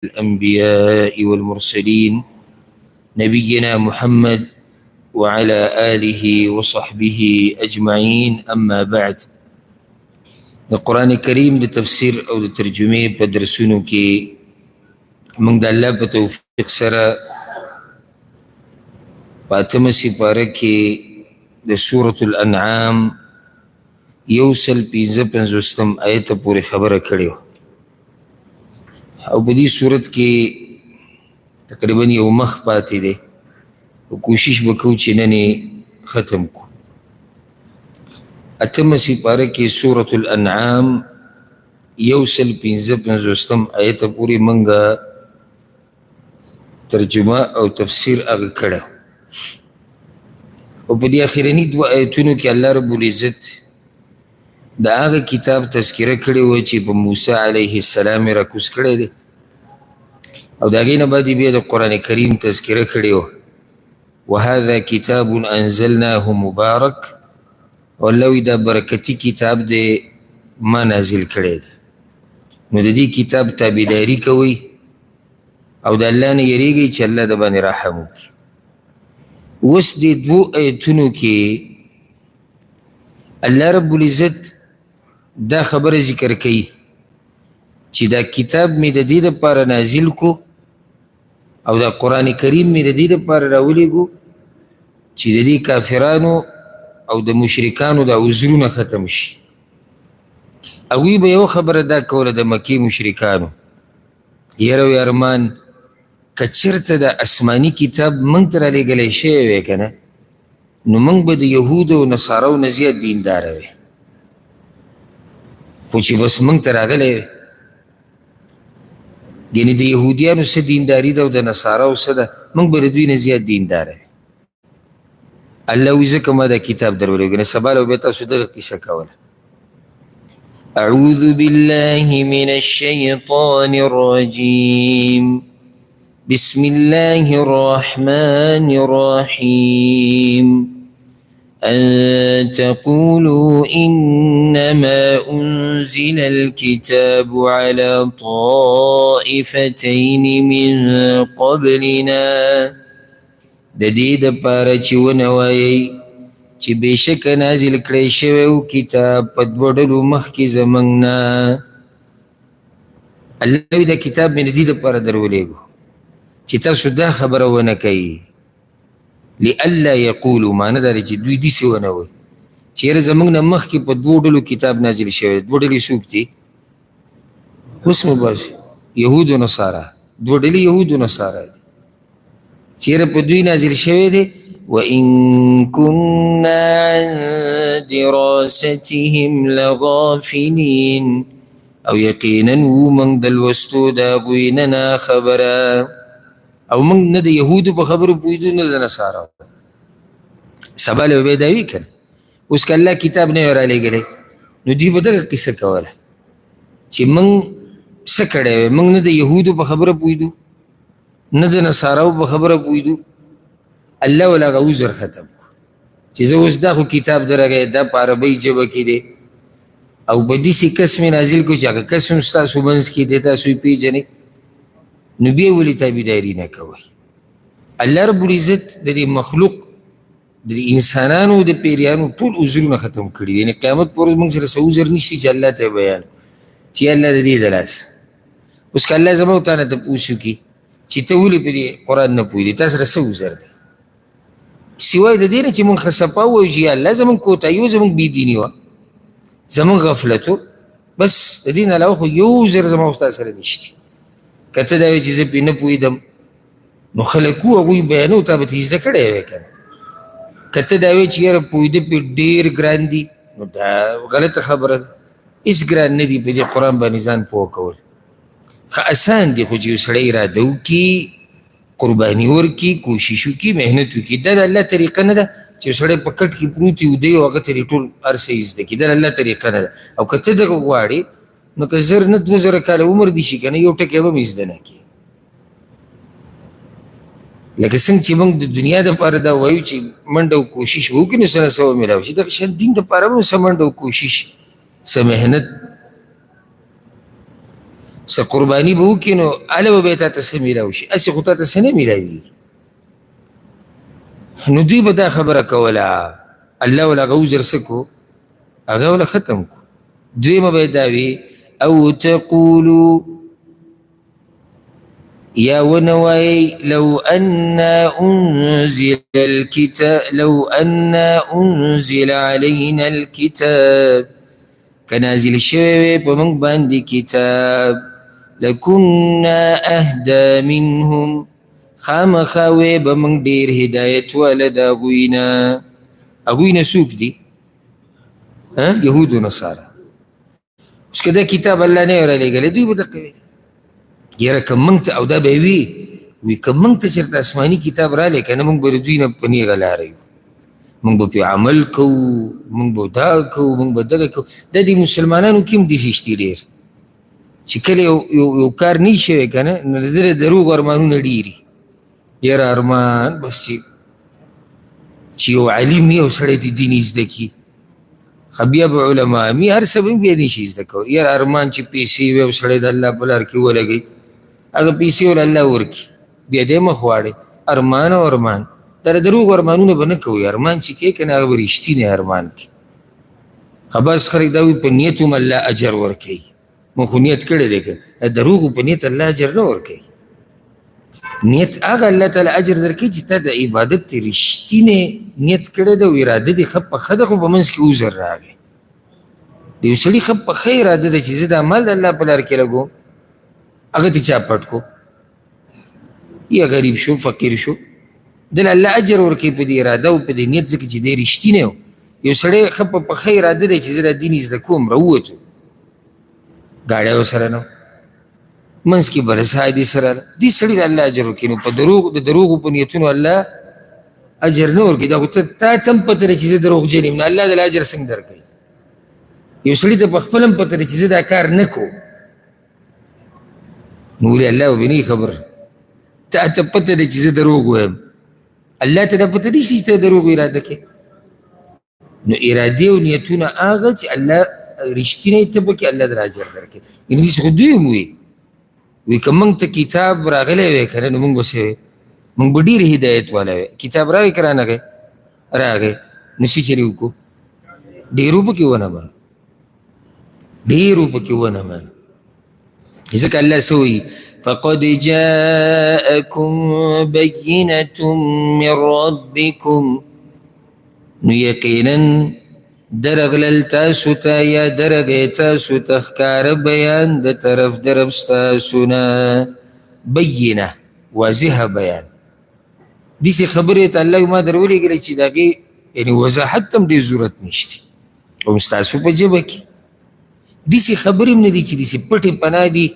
الأنبياء والمرسلين نبينا محمد وعلى آله وصحبه أجمعين. أما بعد، القرآن الكريم لتفسير أو لترجمه بدرسونو كي من الله بتوفيق سرا فاتم سپاره کې د سورة الانعام یوسل 55 آیت پورې خبره کړې او په دې صورت کې تقریبا یو مخ پاتې دی او کوشش وکړو چې نن ختم کو. اتم سپاره کې سورة الانعام یوسل 55 آیت پورې منګه ترجمه او تفسیر هغه کړه او په دې اخرنی دوه آیتونو کې الله رب العزت د هغه کتاب تذکره کړې وه چې په موسی علیه السلام یې راکوز کړی دی او د هغې نه بعد بیا د قرآن کریم تذکره کړې وه. وهذا کتاب انزلناه مبارک، او الله وایي دا برکتي کتاب دی ما نازل کړی دی، نو د دې کتاب تابعداري کوئ او د الله نه یریږئ چې الله د باندې رحم وکړي. اوس دې دوو آیتونو کې الله رب العزت دا خبره ذکر کوي چې دا کتاب مې د دې دپاره نازل کو او دا قرآن کریم مې د دې دپاره راولیږو چې د دې کافرانو او د مشرکانو دا عذرونه ختم شي. هغوی به یو خبره دا کوله د مکې مشرکانو، یره وی ارمان که چېرته د اسماني کتاب موږ ته رالیږلی شوی وی که نه، نو موږ به د یهودو او نصاراو نه زیات دینداره وی، خو چې بس موږ ته راغلی وی یعنې د یهودیانو څه دینداري ده او د نصاراو څه ده، موږ به د دوی نه زیات دینداره وی. الله وایي ځکه ما دا کتاب درولېږو. نه سبا له به تاسو دغه کیسه کوله. اعوذ بالله من الشیطان الرجیم بسم الله الرحمن الرحيم أن تقولوا إنما أنزل الكتاب على طائفتين من قبلنا، د دې دپاره چې ونوایئ چې بېشکه نازل کړی شوی و کتاب په دوه ډلو مخکې زموږ نه. الله وایي دا کتاب مې د دې دپاره درولېږو چې تاسو دا خبره ونه کوي، لئلا یقولو، معنی دا دی چې دوی داسې ونه وایي چې یاره زموږ نه مخکې په دوو ډلو کتاب نازل شوی. دوه ډلې څوک دي؟ اوس مو باسي یهود و نصارا، دوه ډلې یهود و نصارا دي چې یاره په دوی نازل شوی دی. وَإِن كُنَّا عَن دِرَاسَتِهِمْ لَغَافِلِينَ، او یقینا وو موږ د لوستو د هغوی نه ناخبره، او موږ نه د یهودو په خبرو پوهېدو نه د نصاراو. سبا له به دا وي که نه، اوس که الله کتاب نه وی رالیږلی نو دوی به دغه قصه کوله چې موږ څه کړی وی، موږ نه د یهودو په خبره پوهېدو نه د نصاراو په خبره پوهېدو. الله ولا هغه عذر ختم کړو چې زه اوس دا خو کتاب درغی دا په عربۍ ژبه کې دی او په داسې کس مې نازل کړو چې هغه کس هم ستاسو منځ کې دی، تاسو یې پېژنئ، نو بیا ولې تابعداري نه کوئ. الله رب العزت د دې مخلوق د انسانانو د پیریانو ټول عذرونه ختم کړي دي. یعنې قیامت پر ورځ موږ سره څه عذر نشته چې الله ته یې بیان چې الله د دې د لاسه. اوس که الله زما او تا نه تپوس وکړي چې ته ولې په دې قرآن نه پوهېدې، تا سره څه عذر دی سوای د دې نه چې موږ خصپا ووایو چې یا الله زموږ کوتاهي وه، زموږ بېدیني وه، زموږ غفلت و، بس د دې نه علاوه خو یو عذر زما او ستا سره نشته. که ته دا وایې چې زه پرې نه پوهېدم نو خلک وو هغوی بیانو تا به ته زده کړی وی که نه. که ته دا وایې چې یاره پوهېده پرې ډېر ګران دي نو دا غلطه خبره ده. هېڅ ګران نه دي په دې قرآن باندې ځان پوه کول. ښه اسان دي، خو چې یو سړی اراده وکړي، قرباني ورکړي، کوشش وکړي، محنت وکړي. دا د الله طریقه نه ده چې یو سړی په کټ کې پروت وي ودی او هغه ترې ټول هر څه یې زده کړي. دا د الله طریقه نه ده. او که ته دغه غواړې نو که 1000 نه 2000 کاله عمر دي شي که نه، یو ټکی به هم زده نه کړي. لکه څنګه چې موږ د دنیا دپاره دا وایو چې منډه او کوشش وکړي نو څه نه څه به میلاو شي، دغه شان دین دپاره به هم څه منډه او کوشش، څه محنت، څه قرباني به وکړي نو هله به بیا تا ته څه میلاو شي، هسې خو تا ته څه نه میلاوېږي. نو دوی به دا خبره کوله، الله ولا هغه عذر څه کو، هغه ولا ختم کو. دویمه به یې دا وي او تقولو یا ونوایي لو أنا أنزل علينا الكتاب کنازل شوی په موږ باندې کتاب لكنا أهدى منهم خامخا وی به موږ ډېر هدایت واله د هغوی نه. هغوی نه څوک دي؟ یهود و نصارا. اوس که دا کتاب الله نه رالیږلی دوی به دقه ویل یاره که موږ ته او دا به وي که موږ ته چېرته آسماني کتاب رالی که نه موږ به د دوی نه په نیغه لاره یو، موږ به پرې عمل کوو، موږ به دا کوو، موږ به دغه کوو. دا د مسلمانانو کې هم داسې شتي ډېر چې کله یو کار نه شوی که نه نو د ده د دروغو ارمانونه ډېري. یاره ارمان بس چې یو علیم وي او سړی د دین زده کړي، بیا به علما مي هر څه به بیا نشي زده کولی. یاره ارمان چې پیسې وي او سړی د الله په لار کې ولګوي، هغه پیسې ول الله ورکړي، بیا دې مخ واړئ. ارمان او ارمان دا د دروغو ارمانونه به نه کوئ. ارمان چې کوې که نه هغه به رښتینی ارمان کوي. بس خلک دا وایي په نیت هم الله اجر ورکوي. مونږ خو نیت کړی دی که د دروغو په نیت الله اجر نه ورکوي. نیت هغه الله تعالی اجر درکوي چې تا د عبادت رښتینی نیت کړی ده او اراده دې ښه پخه ده، خو په منځ کې عذر راغی. د یو سړي ښه پخه اراده ده چې زه دا مال د الله په لار کې لګوم، هغه ته چا پټ کو، یا غریب شو فقیر شو، دله الله اجر ورکوي په دې اراده او په دې نیت، ځکه چې دی رښتینی و. یو سړی ښه په پخه اراده دی چې زه دا دین زده کوم، راووتو ګاډی ورسره نه منځ کې برس حادث سره دې سړي د الله اجر ورکوي. نو په د دروغو په نیتونو الله اجر نه ورکوي. دا خو تا ته هم پته ده چې زه دروغجن یم، نو الله دله اجر څنګه درکوي؟ یو سړي ته په خپله هم پته ده چې زه دا کار نه کوم، نو ولې الله وبیني خبر تا ته پته ده چې زه دروغ وایم، الله ته دا پته دی چې ته دروغ اراده کوې. نو ارادې او نیتونه هغه چې الله رښتینی ته پکې الله در اجر درکوي. یعنې داسې خو دوی هم وي که موږ ته کتاب راغلی وی که نه نو موږ به څه وی، موږ به ډېر هدایت والا وی. کتاب راغی که رانغی راغی نو څه چېرې وکړو؟ ډېرو پکې ونمانو، ډېرو پکې ونمانو. ځکه الله څه وایي فقد جاءكم بينة من ربكم نو یقینا درغلل تاسو ته یا درغی تاسو ته ښکاره بیان د طرف د رب ستاسو نه. بینه واضحه بیان، داسې خبرې ته الله ما در ولېږلی چې د هغې یعنې وضاحت ته هم ډېر ضرورت نشته او ستاسو په ژبه کې. داسې خبرې هم نه دي چې داسې پټې پناه دي،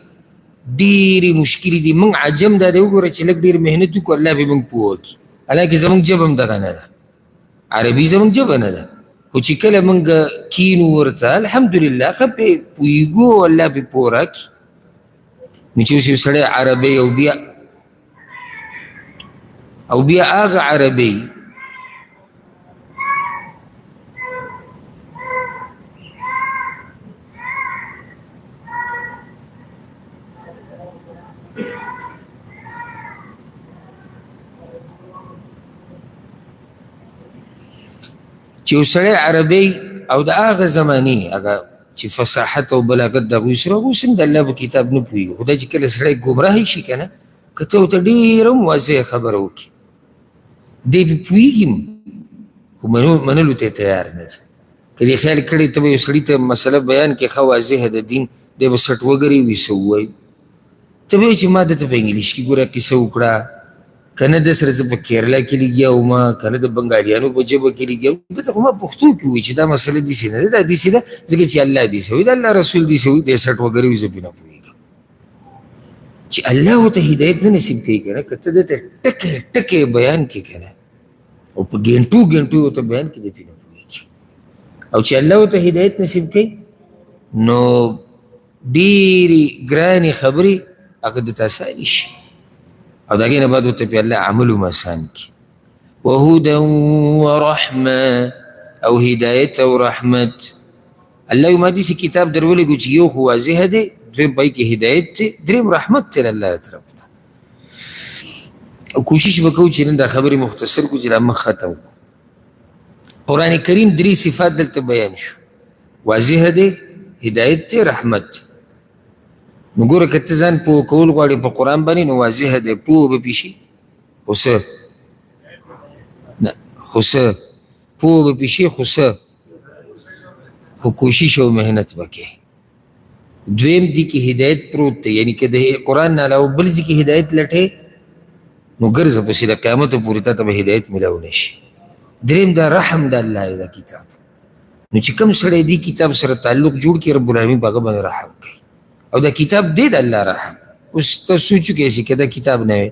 ډېرې مشکلې دي. موږ عجم دا دی وګوره چې لږ ډېر محنت وکړو الله به موږ پوه کړي. حالانکې زموږ ژبه هم دغه نه ده، عربي زموږ ژبه نه ده، خو چې کله موږ کینو ورته الحمدلله ښه پرې پوهېږو او الله پرې پوه راکړي. نو چې اوس یو سړی عربۍ او بیا هغه عربۍ چې یو سړی عربۍ او د هغه زمانې هغه چې فصاحت او بلاغت د هغوی سره، هغوی هم د الله په کتاب نه پوهېږي. خو دا چې کله سړی ګمراهی شي که نه، که ته ورته ډېره هم واضح خبره وکړي دی پرې پوهېږي خو منلو ته تیار نه دی. که دې خیال کړی ته به یو سړي ته مسله بیان کړې ښه واضحه د دین، دی به سټ وګري وي څه ووایي، ته به وایي چې ما دته په انګلیش کې ګوره کیسه وکړه، که نه د سره زه په کیرلا کې لګیا وم، که نه د بنګالیانو په ژبه کې لګیا وم، دته خو ما پښتو کې وایي چې دا مسله داسې نه ده، دا داسې ده ځکه چې الله داسې وایي، د الله رسول داسې وایي، دی سټ وګري وي زه پرې نه پوهېږم. چې الله ورته هدایت نه نصیب کوي که نه، که ته دته ټکې ټکې بیان کړې که نه او په ګنټو ګنټو ورته بیان کړې دی پرې نه پوهېږي. او چې الله ورته هدایت نصیب کوي نو ډېرې ګرانې خبرې هغه درته اسانې شي او د هغې نه بعد ورته پرې الله عمل هم آسان کړي. وهدى ورحمه او هدایت او رحمت. الله ما داسې کتاب در ولېږو چې یو خو واضحه دی، دویم پای کې هدایت دی، دریم رحمت دی له الله طرف نه. او کوشش به کوو چې نن دا خبرې مختصر کړو چې دا مخ ختم کړو. قرآن کریم 3 صفات دلته بیان شو، واضح دی، هدایت دی، رحمت دی. نو ګوره که ته ځان پوه کول غواړې په قرآن باندې نو واضح دی، پوه به پې شي، خو څه نه، خو څه پوه به پې شي، خو څه، خو کوشش او محنت به کوې. دویم دی کې هدایت پروت دی، یعنی که د قرآن نه علاوه بل ځای کې هدایت لټې نو ګرځه پسې د قیامته پورې تا ته به هدایت میلاو نه شي. دریم دا رحم د الله دا کتاب، نو چې کوم سړی دې کتاب سره تعلق جوړ کړي رب العالمین په هغه باندې رحم کوي. او دا کتاب دی د الله رحم. اوس ته سوچ وکړې چې که دا کتاب نه وی،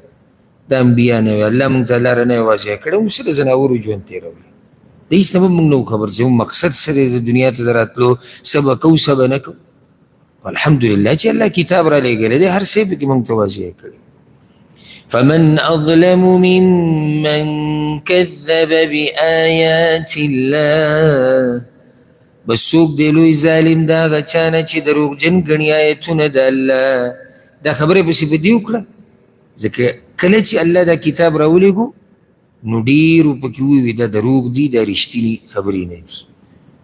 د انبیا نه وی، الله موږ ته لاره نه وی واضح کړې، موږ سره ځناورو ژوند تېروي. د هېڅ نه به موږ نه وو خبر چې موږ مقصد څه دی د دنیا ته د راتلو، څه به کوو څه به نه کوو. الحمدلله چې الله کتاب را لېږلی دی، هر شی پکې موږ ته واضح کړی. فمن أظلم ممن كذب بآيات الله، بس څوک دی لوی ظالم د هغه چا نه چې دروغجن ګڼي آیتونه د الله. دا خبرې پسې په دې وکړه ځکه کله چې الله دا کتاب راولېږو نو ډېرو پکې ووي دا دروغ دي، دا رښتینې خبرې نه دي.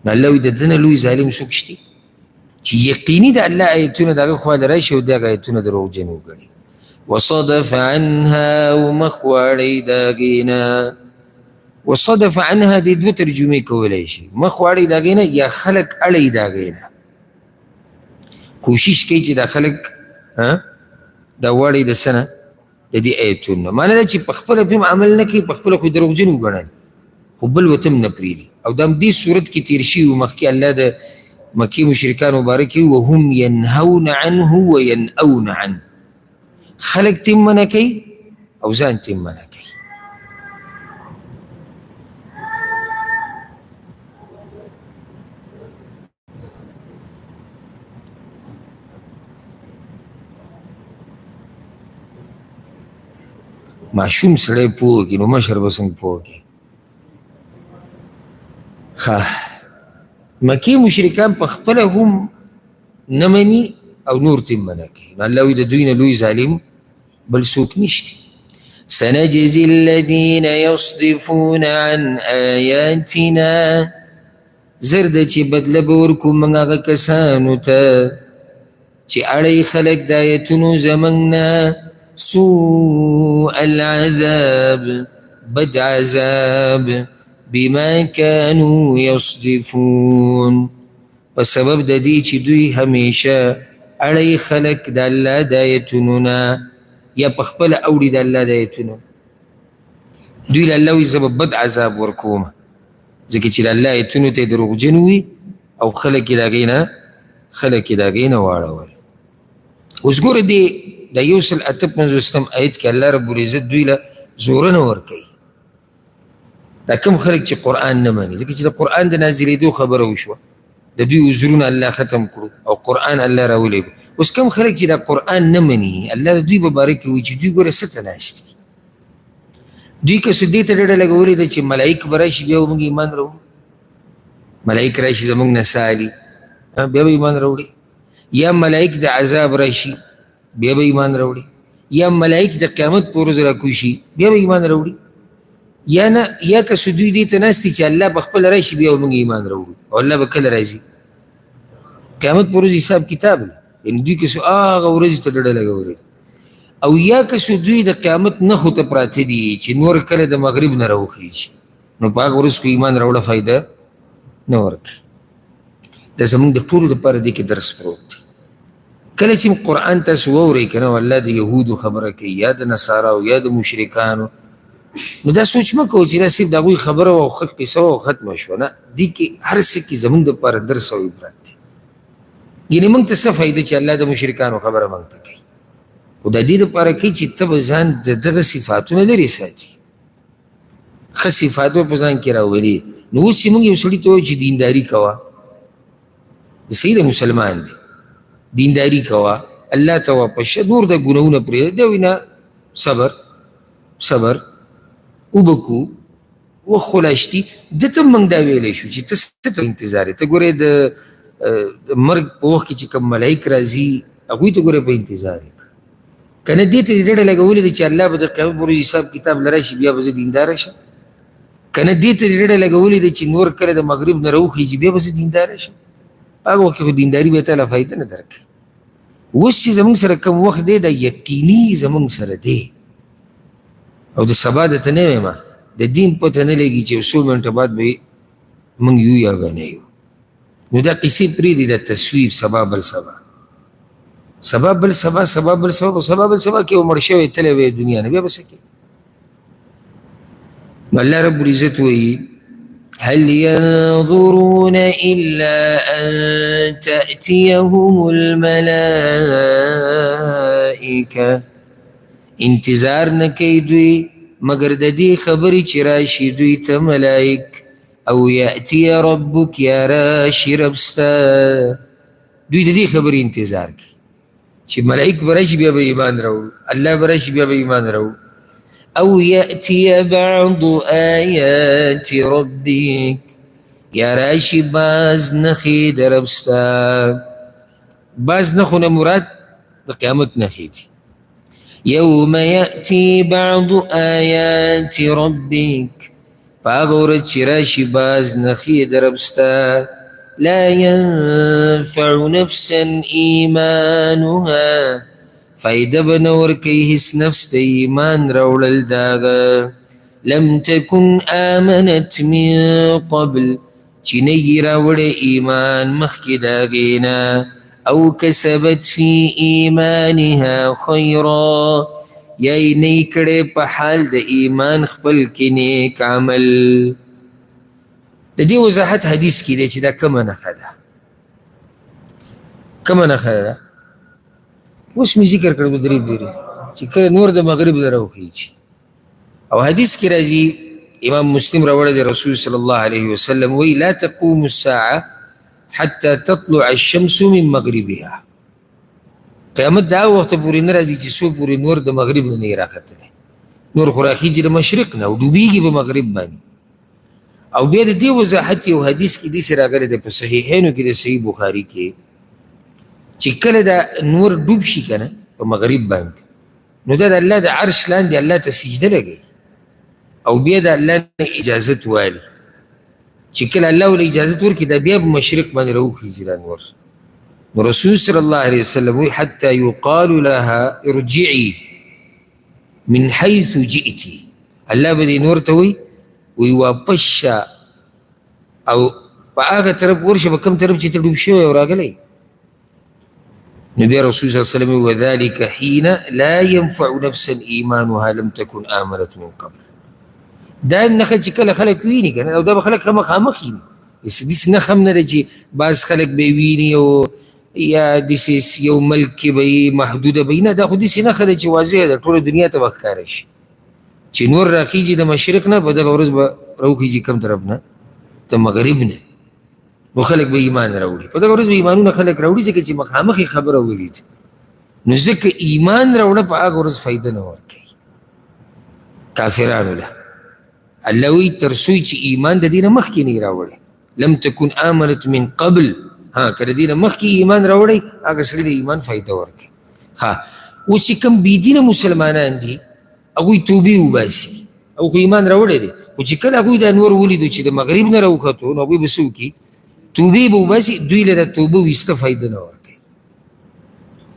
نو الله وایي د ده نه لوی ظالم څوک شته چې یقیني د الله آیتونه د هغه خواله راشي او د هغه آیتونه دروغجن وګڼي. وصدف عنها ومخ واړی د هغې نه. وصدف عنها دې دوه ترجمې کولی شي، مخ واړی د هغې نه یا خلک اړی د هغې نه. کوشش کوي چې دا خلک دا واړی د څه نه، د دې آیتونو نه. معنی دا چې په خپله پې هم عمل نه کوي، په خپله خو دروغجن وګڼل، خو بل ورته هم نه پرېږدي. او دا هم دې صورت کې تېر شوي وو مخکې الله د مکې مشرکان مبارک وي وهم ینهون عنه وینأون عنه، خلق تیم منع کوي او ځان تیم منع کوي. ماشوم سړی پوه کړي نو مشر به څنګه پوه کړي. مکې مشرکان په خپله هم نه مني او نور تیم منع کوي. نو الله وایي د دوی نه لوی ظالم بل څوک نشته. سنجزي الذين يصدفون عن آياتنا، زر ده چې بدله به ورکو موږ هغه کسانو ته چې اړی خلک د آیتونو زموږ نه. سوء العذاب، بد عذاب، بما كانوا يصدفون، په سبب د دې چې دوی همیشه اړی خلک د الله د آیتونو نه یا په خپله اوړي د الله د آیتونو. دوی له الله وایي زه به بد عذاب ورکوم ځکه چې د الله آیتونو ته یې دروغجن وي او خلک یې د هغې نه واړول. اوس ګوره دې د 158 آیت کې الله رب العزت دوی له زورونه ورکوي. دا کوم خلک چې قرآن نه مني، ځکه چې د قرآن د نازلېدو خبره وشوه، د دوی عذرونه الله ختم کړو او قرآن الله راولېږو. اوس کوم خلک چې دا قرآن نه مني، الله د دوی په باره کې وایي چې دوی ګوره څه ته ناست دي. دوی که څه دې ته ډډه لګولې ده چې ملایک به راشي بیا به موږ ایمان راوړو، ملایک راشي زموږ نه سالي بیا به ایمان راوړي، یا ملایک د عذاب راشي بیا به ایمان راوړي، یا ملایک د قیامت په ورځ راکوشي بیا به ایمان راوړي، یا نه یا که څه دوی دې ته ناست دي چې الله به خپله راشي بیا به موږ ایمان راوړو. او الله به کله راځي؟ قیامت په ورځ حساب کتاب دی، یعنې دوی که څه هغه ورځې ته ډډه لګولې. او یا که څه دوی د قیامت نښو ته پراته دي چې نور کله د مغرب نه راوخیږي نو په هغه ورځ خو ایمان راوړه فایده نه ورکوي. دا زموږ د ټولو دپاره دې کې درس پروت دی. کله چې قرآن تاسو واورئ که نه الله د یهودو خبره کوي یا د نصاراو یا د مشرکانو، نو دا سوچ مه کوو چې دا صرف د هغوی خبره وه او قصه وه او ختمه شوه. نه، دې کې هر څه کې زموږ دپاره درس او عبرت دی. یعنې موږ ته څه فایده چې الله د مشرکانو خبره موږ ته کوي، خو د دې دپاره کوي چې ته به ځان د دغه صفاتونه لرې ساتي، ښه صفات به په ځان کې راولي. نو اوس چې موږ یو سړي ته وایو چې دینداري کوه، صحیح د مسلمان دی، دینداري کوه، الله ته واپس شه، نور د ګناهونه پرېږده. دی وایي نه، صبر وبکو وخت خو لا شتي. ده ته موږ دا ویلی شو چې ته څه ته انتظار یې. ته ګورې د مرګ په وخت کې چې کوم ملایک راځي هغوی ته ګوره په انتظار یې که نه دې ته دې ډډه لګولې ده چې الله به د قیامت پر ورځ حساب کتاب له راشي بیا به زه دینداره شم که نه دې ته دې ډډه لګولې ده چې نور کله د مغرب نه راوخیږي بیا به زه دینداره شم هغه وخت کې خو دینداري به تعالی فایده نه درکوي اوس چې زمونږ سره کوم وخت دی دا یقیني زمونږ سره دی او د سبا درته نه وایم د دین پته نه لګي چې یو څو منټه بعد به موږ یو یا به نه یو نو دا قصې پرېږدي د تصویف سبا بل سبا سبا بل سبا سبا بل سبا خو سبا بل سبا کې و مړ شوی تللی وی دنیا نه بیا به څه کوي نو الله رب العزت وایي هل ينظرون إلا أن تأتيهم الملائكة انتظار نکي دوی مگر د دې خبرې چې راشي دوی ته ملائک او یأتي ربک یا راشي ربستا دوی د دې خبرې انتظار کوي چې ملائک به راشي بیا به ایمان راوړو الله به راشي بیا به ایمان راوړو او یأتي بعض آیات ربک یا راشي بعض نښې د ربستا بعض نښونه مراد د قیامت نښې دي يوم يأتي بعض آيات ربك فاغورت شراشي باز نخي دربستا لا ينفع نفسا إيمانها فايدة بنور كيهس نفس إيمان رول الداغا لم تكن آمنت من قبل چني راول إيمان مخي داغينا او کسبت فی ایمانها خیرا یا نی کړي په حال د ایمان خپل کې نیک عمل د دې وضاحت حدیث کې دی چې دا کومه نښه ده کومه نښه ده اوس مې ذکر کړو درې بیرې چې کله نور د مغرب نه راوخیږي او حدیث کې راځي امام مسلم راوړی دی رسول صلی الله علیه وسلم وی لا تقوم الساعه حتى تطلع الشمس من مغربها قیامت دا وخت پورې نه راځي چې څو پورې نور د مغرب نه نه راختلی نور خو راخیږي د مشرق نه او ډوبېږي په مغرب باندې او بیا د دې وضاحت یو حدیث کې داسې راغلی دی په صحیحینو کې د صحیح بخاري کې چې کله دا نور ډوب شي که نه په مغرب باندې نو دا د الله د عرش لاندې الله ته سجده لګوي او بیا د الله نه اجازت والي چې کله الله ول اجازت ورکړي دا بیا په مشرق باندې راوخیږي دا نور نو رسول صلی الله علیه وسلم وی حتی یقال لها ارجعي من حیث جئتي الله به دې نور ته وی واپس شه او په هغه طرف ورشه په کوم طرف چې ته ډوب شوی او راغلی نو بیا رسول صلی الله علیه وسلم وذلك حين لا ينفع نفسا ایمانها لم تكن آمنت من قبل دا نښه چې کله خلک ویني که نه او دا به خلک مخامخ ویني داسې نښه هم نه ده چې بعض خلک به یې ویني او یا داسې یو ملک کې به یې محدوده به نه دا خو داسې نښه ده چې واضحه ده ټوله دنیا ته به ښکاره شي چې نور راخیږي د مشرق نه په دغه ورځ به راوخیږي کوم طرف نه د مغرب نه نو خلک به ایمان راوړي په دغه ورځ به ایمانونه خلک راوړي ځکه چې مخامخ یې خبره ولید نو ځکه ایمان راوړه په هغه ورځ فایده نه ورکوي کافرانو له الله وی تر څو چې ایمان د دې نه مخکې نه راوړی لم تكن آمنت من قبل ها که د دې نه مخکې ایمان راوړی هغه سړي د ایمان فایده ورکوي ها اوس چې کوم بېدینه مسلمانان دي هغوی توبې وباسي او خو ایمان راوړی دی خو چې کله هغوی دا نور ولیدو چې د مغرب نه راوختو نو هغوی به څه وکړي توبې به وباسي دوی له د توبه ویسته فایده نه ورکوي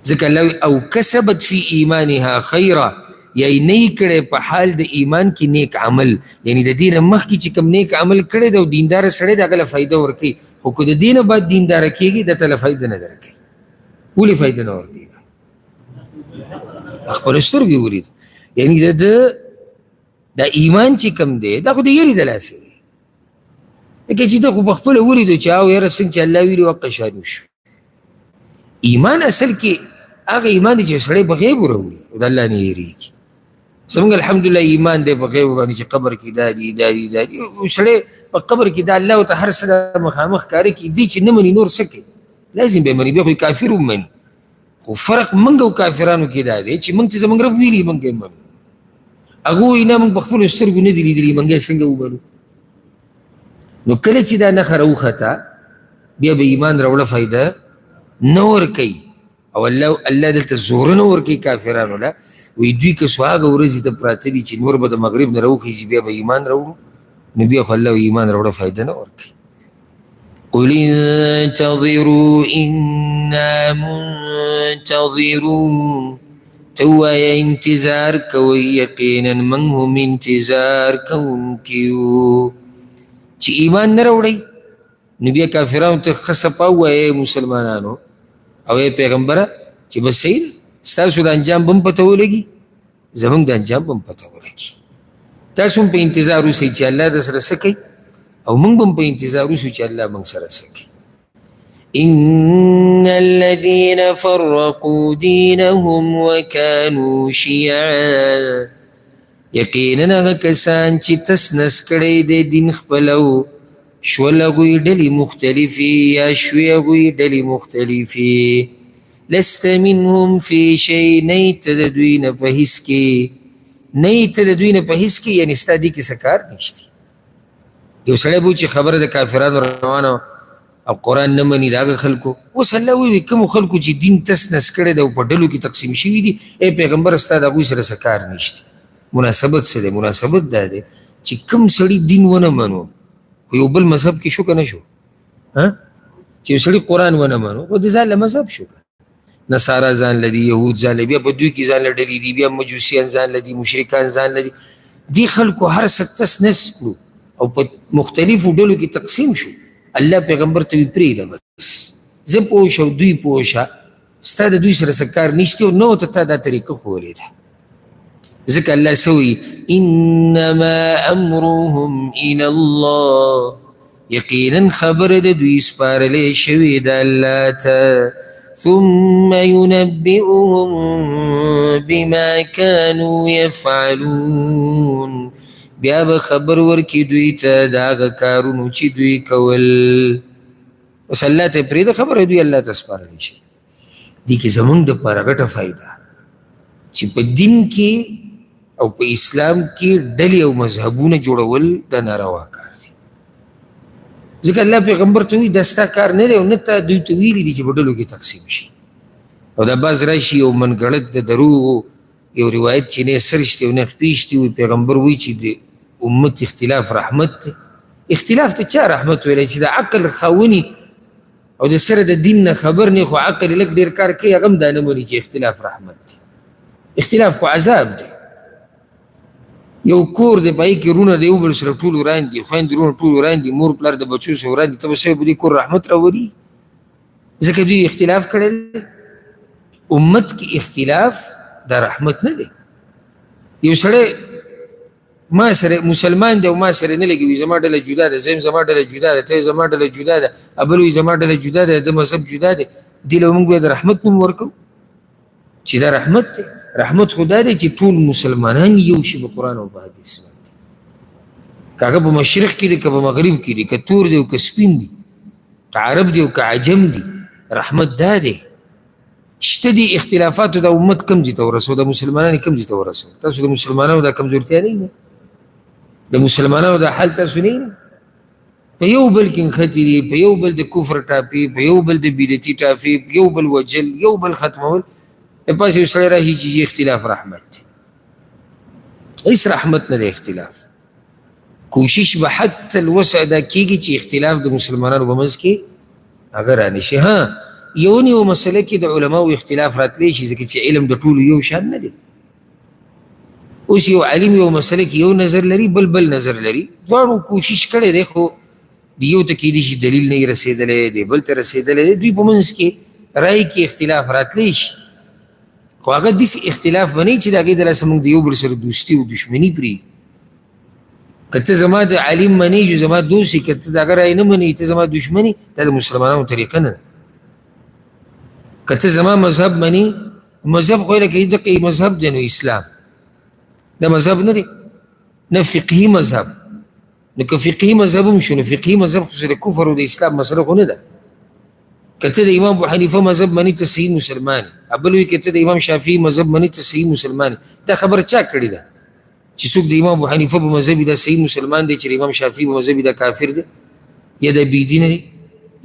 ځکه الله او کسبت فی ایمانها خیرا یعنی نه کړی په حال د ایمان کې نیک عمل یعنی د دې نه مخکې چې کوم نیک عمل کړی دی او دینداره سړی د هغه له فایده ورکوي خو که د دې نه بعد دینداره کېږي د ته له فایده نه درکوي ولې فایده نه ورکوي خپله سترګې ولید یعنی د ایمان چې کوم دی دا خو د یېرې د لاسه دی لکه چې ته خو په خپله ولیدو چې او یاره څنګه چې الله ویلي وقه شان وشو ایمان اصل کې هغه ایمان دی چې سړی په غیب راوړي او د الله نه یېرېږي زمونږ الحمدلله ایمان دی په غیب باندې چې قبر کې دا دي دا دي دا دي سړی په قبر کې دا الله ته هر څه مخامخ کاري کې دي چې نه مني نور څه کوي لازم به مني بیا خو کافر هم مني خو فرق موږ او کافرانو کې دا دی چې موږ ته زموږ رب ویلي موږ یې منو هغه وایي نه موږ په خپلو سترګو نه دي لیدلي موږ یې څنګه ومنو نو کله چې دا نښه راوخته بیا به ایمان راوړه فایده نه ورکوي او الله دلته زور نه ورکوي کافرانو له وایي دوی که سوهاګه ورځې ته پراته دي چې نور به د مغرب نه راوخېږي بیا به ایمان راوړو نو بیا خو الله ایمان راوړه فایده نه ورکوي قل انتظروا انا منتظرون ته ووایه انتظار کوئ یقینا من هم انتظار کوونکي یو چې ایمان نه راوړئ نو بیا کافرانو ته ښه صفا ووایه مسلمانانو او ای پیغمبره چې بس صحیح ده ستاسو د انجام به هم پته ولګي زموږ د انجام به هم پته ولګي تاسو هم په انتظار اوسئ چې الله در سره څه کوي او موږ به هم په انتظار اوسو چې الله موږ سره څه کوي إن الذين فرقوا دينهم وكانوا شيعا یقینا هغه کسان چې تسنس کړی د دین خپلو شول هغوی ډلې مختلفې یا شوې هغوی ډلې مختلفې لست منهم في شيء نه ته د دوی نه په هېڅ کې نه ته د دوی نه په هېڅ کې یعنې ستا دې کې څه کار نشته یو سړی به چې خبره د کافرانو روانه او قرآن نه مني د هغه خلکو اوس الله وایي کومو خلکو چې دین تس نس کړی دی او په ډلو کې تقسیم شوي دي ای پیغمبر ستا د هغوی سره څه کار نشته مناسبت څه دی مناسبت دا دی چې کوم سړي دین ونه منو خو یو بل مذهب کې شو که نه شو چې یو سړي قرآن ونه منو خو د ځان له مذهب شو نصارا ځان لدي یهود ځان لدي بیا په دوی کې ځان له ډلې دي بیا مجوسیان ځان لدي مشرکان ځان لدي دې خلکو هر څه تس نس کړو او په مختلفو ډلو کې تقسیم شو الله پیغمبر ته وی پرېږده بس زه پوه شه او دوی پوه شه ستا د دوی سره څه کار نشته او نه ورته تا دا طریقه ښوولې ده ځکه الله څه وایي انما امرهم الى الله یقینا خبره د دوی سپارلی شوې ده الله ته ثم ينبئهم بما كانوا يفعلون بیا به خبر ورکړي دوی ته د هغه کارونو چې دوی کول اوس الله ته پرېږده خبره دوی الله ته سپارلی شي دې کې زموږ دپاره غټه فایده چې په دین کې او په اسلام کې ډلې او مذهبونه جوړول د ناروا کار دی ځکه الله پیغمبر ته وایي دا ستا کار نه دی او نه تا دوی ته ویلي دي چې په ډلو کې تقسیم شي او دا بعض راشي یو منګړت د دروغو یو روایت چې نه سرشتي او نه خپېشتي وي پیغمبر وایي چې د امت اختلاف رحمت دی اختلاف ته چا رحمت ویلی چې د عقل خاوني او د سره د دین نه خبر نه خو عقل یې لږ ډېر کار کوي هغه هم دا نه مني چې اختلاف رحمت دی اختلاف خو عذاب دی یو کور دی په هغې کې رونه د یو بل سره ټول وران دي خویندې رونه ټول وران دي مور پلار د بچو سره وران دي ته به څه په دې کور رحمت راولي ځکه دوی اختلاف کړی دی امت کې اختلاف دا رحمت نه دی یو سړی ما سره مسلمان دی او ما سره نه لګي وي زما ډله جدا ده زه زما ډله جدا ده ته زما ډله جدا ده بل وایي زما ډله جدا ده د مذهب جدا دی دې له موږ بیا د رحمت نوم ورکوو چې دا رحمت دی رحمت خو دا دی چې ټول مسلمانان یو شي په قرآن او په حدیث باندې که هغه په مشرق کې دی که په مغرب کې دی که تور دی او که سپین دی که عرب دی او که عجم دی رحمت دا دی شته دي اختلافاتو د امت کم ځای ته ورسو د مسلمانانو کم ځای ته ورسو تاسو د مسلمانانو دا کمزورتیا نه ده د مسلمانانو دا حال تاسو نه په یو بل کې نښتې دي په یو بل د کفر ټاپې په یو بل د بدعتي ټاپې په یو بل وجل یو بل ختمول پس یو سړی راځي چې اختلاف رحمت دی هېڅ رحمت نه دی اختلاف کوشش به حتی الوسع دا کېږي چې اختلاف د مسلمانانو په منځ کې هغه رانشي ها یو نه یو مسله کې د علماو اختلاف راتلی شي ځکه چې علم د ټولو یو شان نه دی اوس یو عالم یو مسله کې یو نظر لري بل نظر لري دواړو کوشش کړی دی خو د یو ته کېدای شي دلیل نه یې رسېدلی دی بل ته رسېدلی دی دوی په منځ کې رایې کې اختلاف راتلی شي خو هغه داسې اختلاف به نه وي چې د هغې د لاسه موږ د یو بل سره دوستي او دشمني پرېږدو که ته زما د عالم منې جو زما دوست یې که ته د هغه رایې نه منې ته زما دشمني دا د مسلمانانو طریقه نه ده که ته زما مذهب منې مذهب خو یې لکه دقې مذهب دی نو اسلام دا مذهب نه دی نه فقهي مذهب نو که فقهي مذهب هم شو نو فقهي مذهب خو د کفر او د اسلام مسله خو نه ده که ته د امام ابو حنیفه مذهب منې ته صحیح مسلمان یې بل وایي که ته د امام شافعي مذهب منې ته صحیح مسلمان یې دا خبره چا کړې ده چې څوک د امام ابو حنیفه په مذهب دا صحیح مسلمان دی چې د امام شافعي په مذهب دا کافر دی یا د بېدینه دی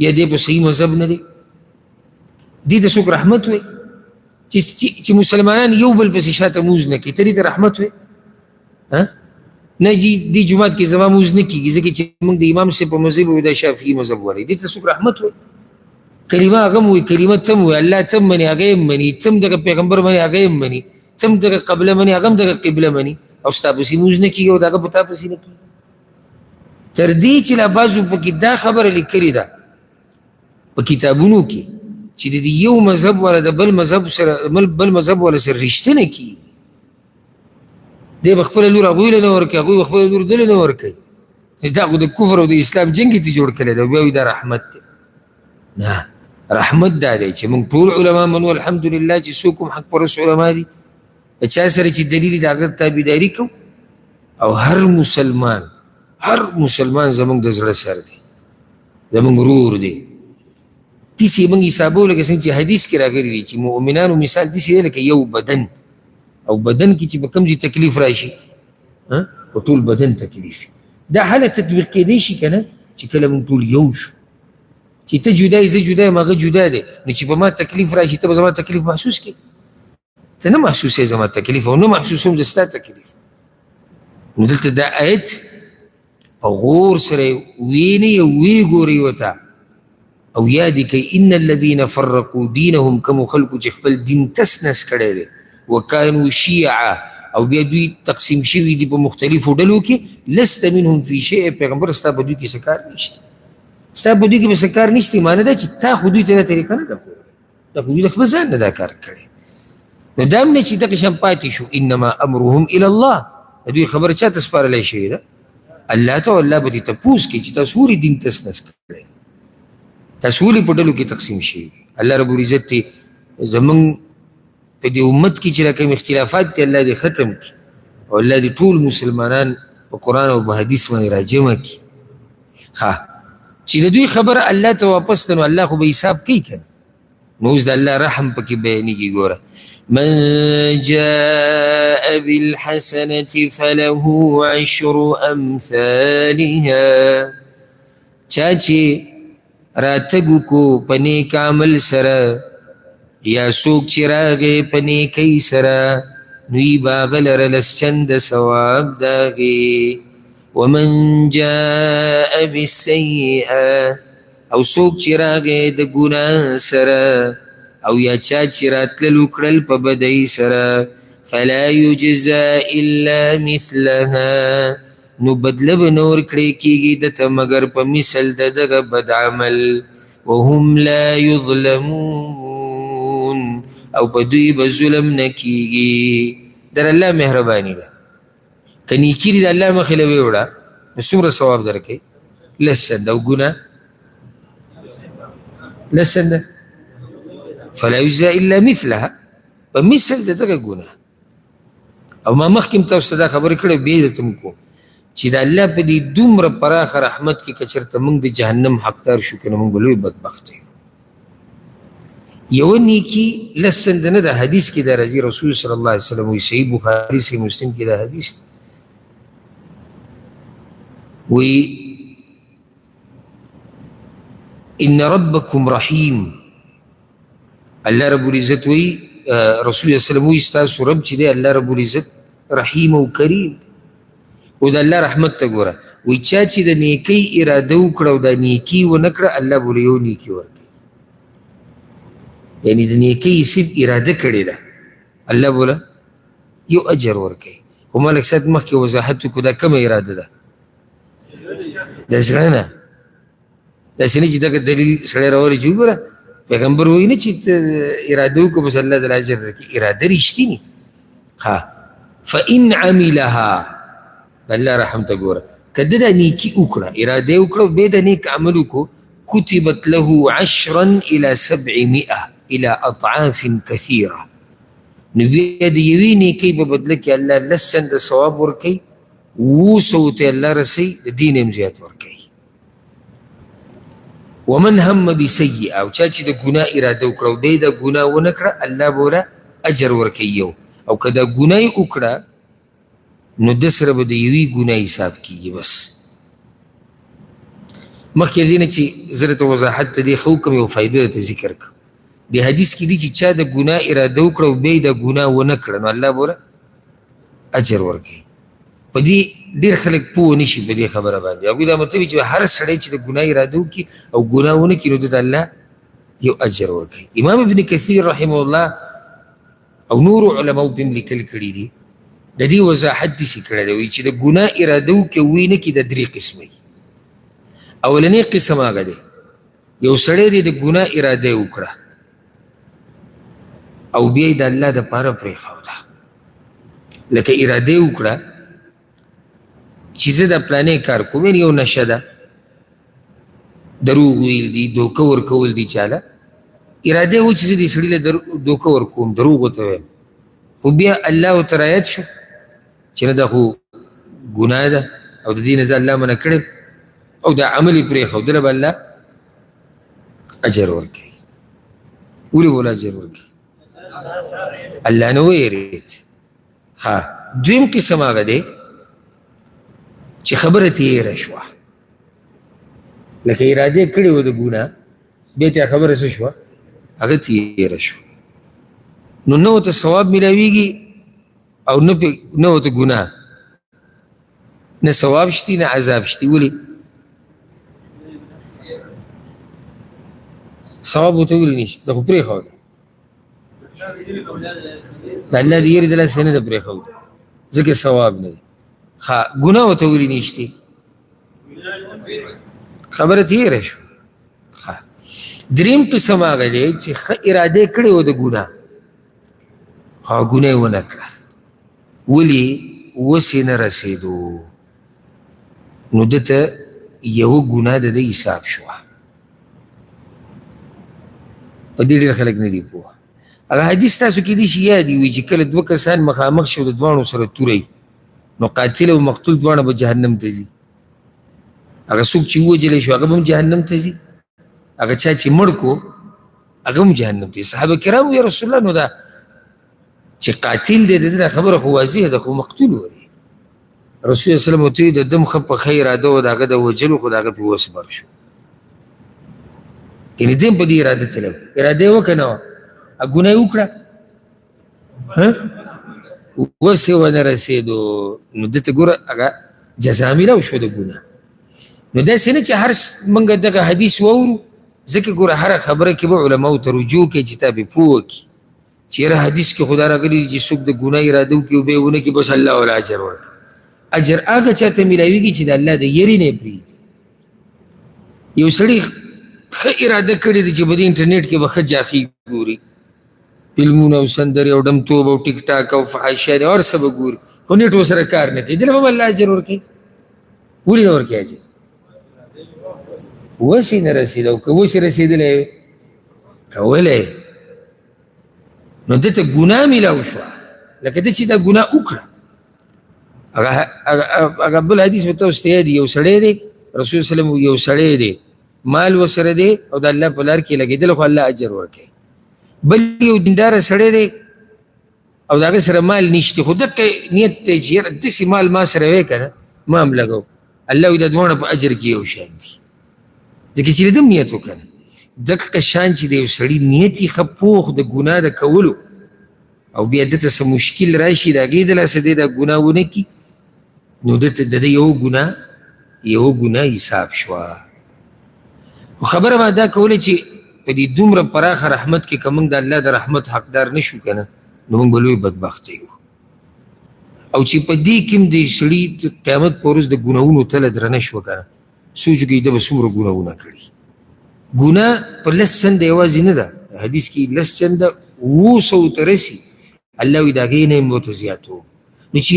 یا دی په صحیح مذهب نه دی دې ته څوک رحمت وایي چې مسلمانان یو بل پسې شاته مونځ نه کوي ته دې ته رحمت وایې نه جي دې جومات کې زما مونځ نه کېږي ځکه چې موږ د امام صاحب په مذهب وایو دا شافعي مذهب وایي دې ته څوک رحمت وایي کلمه هغه هم وایي کلمه ته هم وایي الله ته هم مني هغه یې هم مني ته هم دغه پیغمبر مني هغه یې هم مني ته هم دغه قبله مني هغه هم دغه قبله مني او ستا پسې مونځ نه کېږي او د هغه په تا پسې نه کېږي تر دې چې لا بعضو پکې دا خبره لیکلې ده په کتابونو کې چې د یو مذهب والا د بل مذهب والا سره رشته نه کېږي دی به خپله لور هغوی له نه ورکوي هغوی به خپله لور ده له نه ورکوي دا خو د کفر او د اسلام جنګ یې ته جوړ کړی دی بیا وایي دا رحمت دی نه رحمت دا دی چې موږ ټول علما منو الحمدلله چې څوک هم حق پرست علما دي د چا سره چې دلیل د هغه تابعداري کوو او هر مسلمان زموږ د زړه سر دی زموږ ورور دی داسې موږ حسابو لکه څنګه چې حدیث کې راغلي دي چې مؤمنانو مثال داسې دی لکه یو بدن او بدن کې چې به کوم ځای تکلیف راشي په ټول بدن تکلیف دا حاله تطبیق کېدی شي که نه چې کله موږ ټول یو شو چې ته جدا یې زه جدا یم هغه جدا دی نو چې په ما تکلیف راشي ته به زما تکلیف محسوس کړې ته نه محسوسوې زما تکلیف او نه محسوسوم زه ستا تکلیف نو دلته دا آیت په غور سره ویني او ویګورئ ورته او یاد یې کوي ان الذین فرقوا دینهم کومو خلکو چې خپل دین تس نس کړی دی وکانو شیعا او بیا دوی تقسیم شوي دي په مختلفو ډلو کې لست منهم فی شیء پیغمبر ستا په دوی کې څه کار نشته ستا په دوی کې به څه کار نشته معنی دا چې تا خو دوی ته دا طریقه نه ده دا خو دوی د خپل ځان نه دا کار کړی نو دا هم نه چې دغه شان پاتې شو انما امرهم الی الله د دوی خبره چا ته سپارلی شوې ده الله ته او الله به دې تپوس کوي چې تاسو ولې دین تس نس کړی تاسو ولې په ډلو کې تقسیم شوي الله رب العزت ته زموږ په دې امت کې چې کوم اختلافات دي الله دې ختم کړي او الله دې ټول مسلمانان په قرآن او په حدیث باندې راجمع کړي چې د دوی خبره الله ته واپس ته نو الله خو به حساب کوي که نو اوس د الله رحم پکې بیانېږي ګوره من جاء بالحسنة فله 10 أمثالها چا چې راتګ وکړو په نیک عمل سره یا څوک چې راغی په نیکۍ سره نو یې به هغه لره لس چنده ثواب د هغې ومن جاء بالسیئه او څوک چې راغی د ګناه سره او یا چا چې راتلل وکړل په بدۍ سره فلا یجزا الا مثلها نو بدله به نه ورکړی کېږي دته مګر په مثل د دغه بد عمل وهم لا یظلمون او په دوی به ظلم نه کېږي در الله مهرباني ده که نیکي دي د الله مخې له ویوړه نو څومره ثواب درکوي لس چنده او ګناه لس چنده فلا یجزا الا مثلها په مثل د دغه ګناه او ما مخکې هم تاسو ته دا خبرې کړې بیا درته م کوم چې د الله په دې دومره پراخه رحمت کې که چېرته موږ د جهنم حقدار شو که نه موږ به لوی بدبخته یو یوه نیکي لس چنده نه ده حدیث کې دا راځي رسول صلی الله علیه وسلم وایي صحیح بخاري صحیح مسلم کې دا حدیث دی وایي ان ربکم رحیم الله رب العزت وایي رسول الله وسلم وایي ستاسو رب چې دی الله رب العزت رحیم او کریم او د الله رحمت ته ګوره وایي چا چې د نیکۍ اراده وکړه او دا نیکي ونه کړه الله به یو نیکي ورکوي یعنی د نیکۍ صرف اراده کړې ده الله به یو اجر ورکوي خو ما لږ ساعت مخکې وضاحت وکړو دا کومه اراده ده د زړه نه داسې نه چې دغه دلیل سړی راولي چې وګوره پیغمبر وایي نه چې اراده وکړو بس الله تعالی اجر درکوي اراده رښتینې فإن عملها الله رحم ته ګوره که ده دا نیکي وکړه اراده یې وکړه بیا د نیک عمل وکړو كتبت له 10 إلى 700 إلى أضعاف كثيرة نو بیا د یوې نیکۍ په بدله کې الله لس چنده ثواب ورکوي 200 ته الله رسوي د دین هم زیات ورکوي ومن هم بسیئه او چا چې د ګناه اراده وکړه او دی د ګناه ونه کړه الله به ورله اجر ورکوي یو او که دا ګناه یې وکړه نو ده سره به د یوې ګناه حساب کېږي بس مخکې دې نه چې زه درته وضاحت ته دې ښه وکړم یو فایده درته ذکر کړم د حدیث کې دي چې چا د ګناه اراده وکړه او بیا یې دا ګناه ونه کړه نو الله به اجر ورکوي. په دې ډېر خلک پوه نه شي په دې خبره باندې. هغوی دا مطلب چې هر سړی چې د ګناه اراده وکړي او ګناه ونه کړي نو دته الله یو اجر ورکوي. امام ابن کثیر رحمه الله او نورو علماو بهم لیکل کړي دي د دې وضاحت داسې کړی دی وایي چې د ګناه اراده وکړي او ویې نه کړي د درې قسمه وي. اولنی قسم هغه دی یو سړی دی د ګناه اراده یې وکړه او بیا یې د الله دپاره پرېښوده. لکه اراده یې وکړه چې زه د پلانې کار کوم، یعنې یو نشه ده، دروغ ویل دي، دوکه ورکول دي چاله. اراده یې و چې زه دې سړي له دوکه ورکوم، دروغ ورته وایم، خو بیا الله ورته رایت شو چې نه دا خو ګناه ده او د دې نه زه الله منع کړی او دا عمل یې پرېښودله به الله اجر ورکوي. ولې به اجر ورکوي؟ الله نه ویرېد. ها دویم قسم هغه دی چې خبره تېره شوه، لکه اراده یې کړې وه د ګناه، بیا ته خبره څه شوه؟ هغه تېره شوه. نو نه ورته ثواب میلاویږي او نه ورته ګناه، نه ثواب شتي نه عذاب شتي. ولې؟ ثواب ورته ولې نشته؟ ته خو پرېښوده، د الله د یېرې د لاسه نه ده پرېښوده، ځکه ثواب نه دی. ها ګناه ورته ولې نشتې؟ خبره تېره شوه. ها دریم قسم هغه دی چې ښه اراده یې کړې وه د ګناه خو ګناه یې ونه کړه. ولې؟ وس یې نه رسېدو نو ده ته یوه ګناه د ده حساب شوه. په دې ډېر خلک نه دي پوه. هغه حدیث تاسو کې دي چې یاد وي چې کله دوه کسان مخامخ شي او د دواړو سره توره نو قاتل او مقتول دواړه به جهنم ته ځي. هغه څوک چې ووژلی شو هغه به هم جهنم ته ځي، هغه چا چې مړ کو هغه هم جهنم ته ځي. صحابه کرام یا رسول الله نو دا چې قاتل دی د ده دا خبره خو واضحه ده، خو مقتول ولې؟ رسول الله سلم ورته وایي د ده هم ښه پخه اراده وه د هغه د وژلو، خو د هغه پرې وس بر شو. یعنې ده هم په دې اراده تللی و، اراده یې وکړه نه وه، ګناه یې وکړه، وس یې ونه رسېدو نو ده ته ګوره هغه جزا میلاو شوه د ګناه. نو داسې نه چې هر موږ دغه حدیث واورو، ځکه ګوره هره خبره کې به علماو ته رجوع کوي چې تا پرې پوه کړي چې یاره حدیث کې خو دا راغلي چې څوک د ګناه اراده وکړي او بیا یې ونه کړي بس الله ورله اجر ورکړي. اجر هغه چا ته میلاویږي چې د الله د یېرې نه یې پرېږدي. یو سړي ښه اراده کړې ده چې په دې انټرنیټ کې به ښه جاخي ګوري، فلمونه او سندرې او ډمتوب او ټیک ټاک او فحاشیانې هر څه به ګوري، خو نیټ ورسره کار نه کوي، دله به هم الله اجر ورکوي. ولې نه ورکوي اجر؟ وس یې نه رسېده او که وس یې رسېدلی کولی نو ده ته ګناه میلاو شوه، لکه ده چې دا ګناه وکړه. هغه بل حدیث به تاسو ته یاد یو سړی دی، رسول وسلم یو سړی دی مال ورسره دی او د الله په لار کې لګېدلی خو الله اجر ورکوي. بل یو دینداره سړی دی او د هغه سره مال نشته خو دقه نیت دی چې یاره داسې مال ما سره وی که نه ما هم لګو، الله وایي دا دواړه په اجر کې یو شان دي، ځکه چې د ده هم نیت وکړه. دقه شان چې د یو سړي نیت یې ښه پوخ د ګناه د کولو او بیا دته څه مشکل راشي د هغې د لاسه دی دا ګناه ونه کړي نو دته د ده یو ګناه حساب شوه. خو خبره ما دا کوله چې په دې دومره پراخه رحمت کې که موږ د الله د رحمت حقدار نه شو که نه نو موږ به لوی بدبخته یو. او چې په دې کې هم د سړي قیامت په ورځ د ګناهونو تله درنه شوه که نه سوچ وکړئ ده به څومره ګناهونه کړي. ګناه په لس چنده یوازې نه ده، حدیث کې لس چنده 700 ته رسي، الله وایي د هغې نه یې ورته زیاتوم. نو چې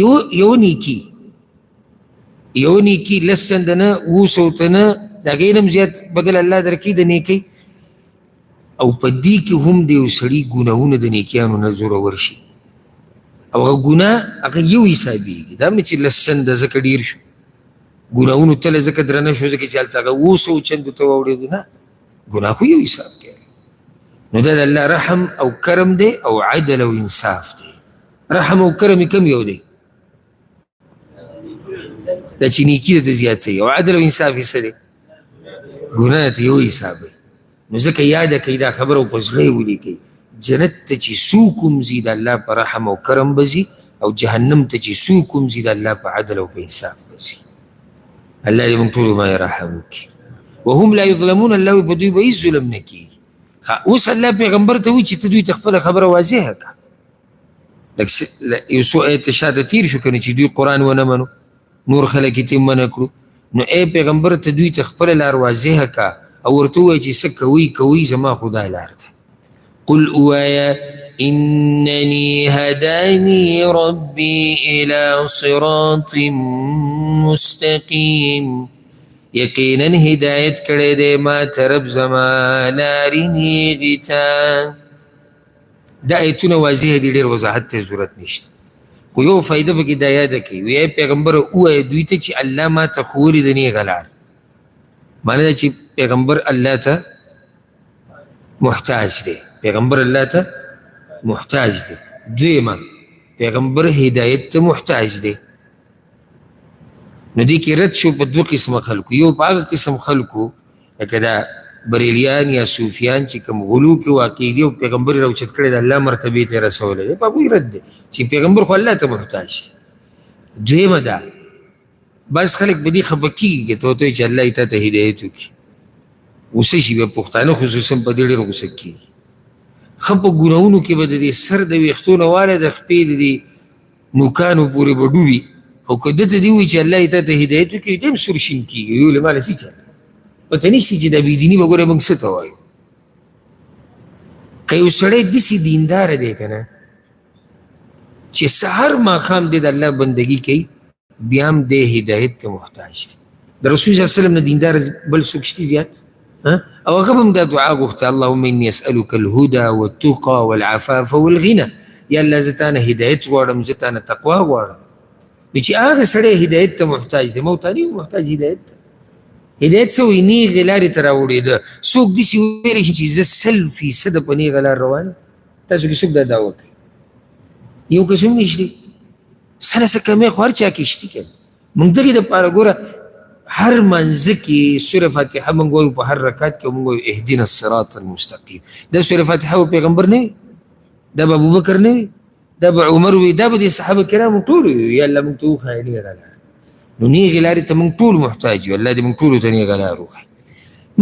یو نیکي لس چنده نه 700 ته نه د هغې نه هم زیات بدل الله درکوي د نیکۍ. او په دې کې هم د یو سړي ګناهونه د نیکیانو نه زورور شي او هغه ګناه هغه یو حسابېږي، دا هم نه چې لس چنده ځکه ډېر شو، ګناهونو تله ځکه درنه شو ځکه چې هلته هغه 700 چندو ته واوړېدو، نه ګناه خو یو حساب کوي. نو دا د الله رحم او کرم دی او عدل او انصاف دی. رحم او کرم کم یو دی؟ دا چې نیکي ته زیاتوي، او عدل او انصاف یې څه دی؟ ګناه ته یو حساب دی. نو ځکه یاده کوي دا خبره او په زړه یې ولیکئ جنت ته چې څوک ومځي د الله په رحم او کرم به ځي او جهنم ته چې څوک ومځي د الله په عدل او په انصاف به ځي الله دې موږ ټولو باندې رحم وکړي وهم لا یظلمون الله وایي په دوی به هېڅ ظلم نه کېږي اوس الله پیغمبر ته وایي چې ته دوی ته خپله خبره واضحه کړه یو څو ایت شاته تیر شو که نه چې دوی قرآن ونه منو نور خلک یې ترې منع کړو نو ای پیغمبر ته دوی ته خپله لار واضحه کړه او ورته ووایه چې څه کوئ زما خدای لار ده قل اوایا انني هداني ربي الى صراط مستقيم یقینا هدایت کړی دی ما ته رب زما لارې نیغې ته دا ایتونه واضح دي ډېر وضاحت ته ضرورت نشته خو یو فایده پکې دا یاده کوي وی پیغمبره ووایه دوی ته چې الله ما ته ښولې د نیغه لار معنی دا چې پیغمبر الله ته محتاج دی پیغمبر الله ته محتاج دی دویمه پیغمبر هدایت ته محتاج دی نو دې کې رد شو په دوه قسمه خلکو یو په هغه قسم خلکو لکه دا بریلیان یا صوفیان چې کوم غلو کې واقع دي او پیغمبر یې راوچت کړی د الله مرتبې ته رسولی دی په هغوی رد دی چې پیغمبر خو الله ته محتاج دی دویمه دا بعض خلک په دې خفه کېږي که ته ورته وایي چې الله یې تا ته هدایت وکړي غوسه شي بیا پښتانه خصوصا په دې ډېر غوسه کېږي ښه په ګناهونو کې به د دې سر د ویښتو نه واله د خپې د دې نوکانو پورې به ډوبي او که ده ته دې ووایي چې الله یې تا ته هدایت وکړي ډېر سور شین کېږي ویې ولې ماله څه چله پته نشته چې دا بېدیني به ګوره موږ څه ته وایو که یو سړی داسې دینداره دی که نه چې سهار ماښام دی د الله بندګي کوي بیا هم دی هدایت ته محتاج دی د رسول صلی الله علیه وسلم نه دیندار بل څوک شته زیات او هغه به هم دا دعا غوښته اللهم اني اسألك الهدى والتقى والعفاف والغنى یا الله زه تا نه هدایت غواړم زه تا نه تقوا غواړم نو چې هغه سړی هدایت ته محتاج دی ما ورته نه یو محتاج هدایت ته هدایت څه وایي نیغې لارې ته راوړېده څوک داسې ویلی شي چې زه 100% په نیغه لار روان یم تاسو کې څوک دا دعوه کوي یو کس هم نشته سره څه کمی خو هر چا کې شته که موږ دغې دپاره ګوره هر منځه کې سوره فاتحه موږ وایو په هر رکعت کې موږ وایو اهدنا الصراط المستقیم دا سوره فاتحه و پیغمبر نه وي دا به ابوبکر نه وي دا به عمر وي دا به د صحابه کرامو ټولو وي یا الله موږ ته وښایه نیغه لار نو نیغې لارې ته موږ ټول محتاج یو الله دې موږ ټولو ته نیغه لار وښایي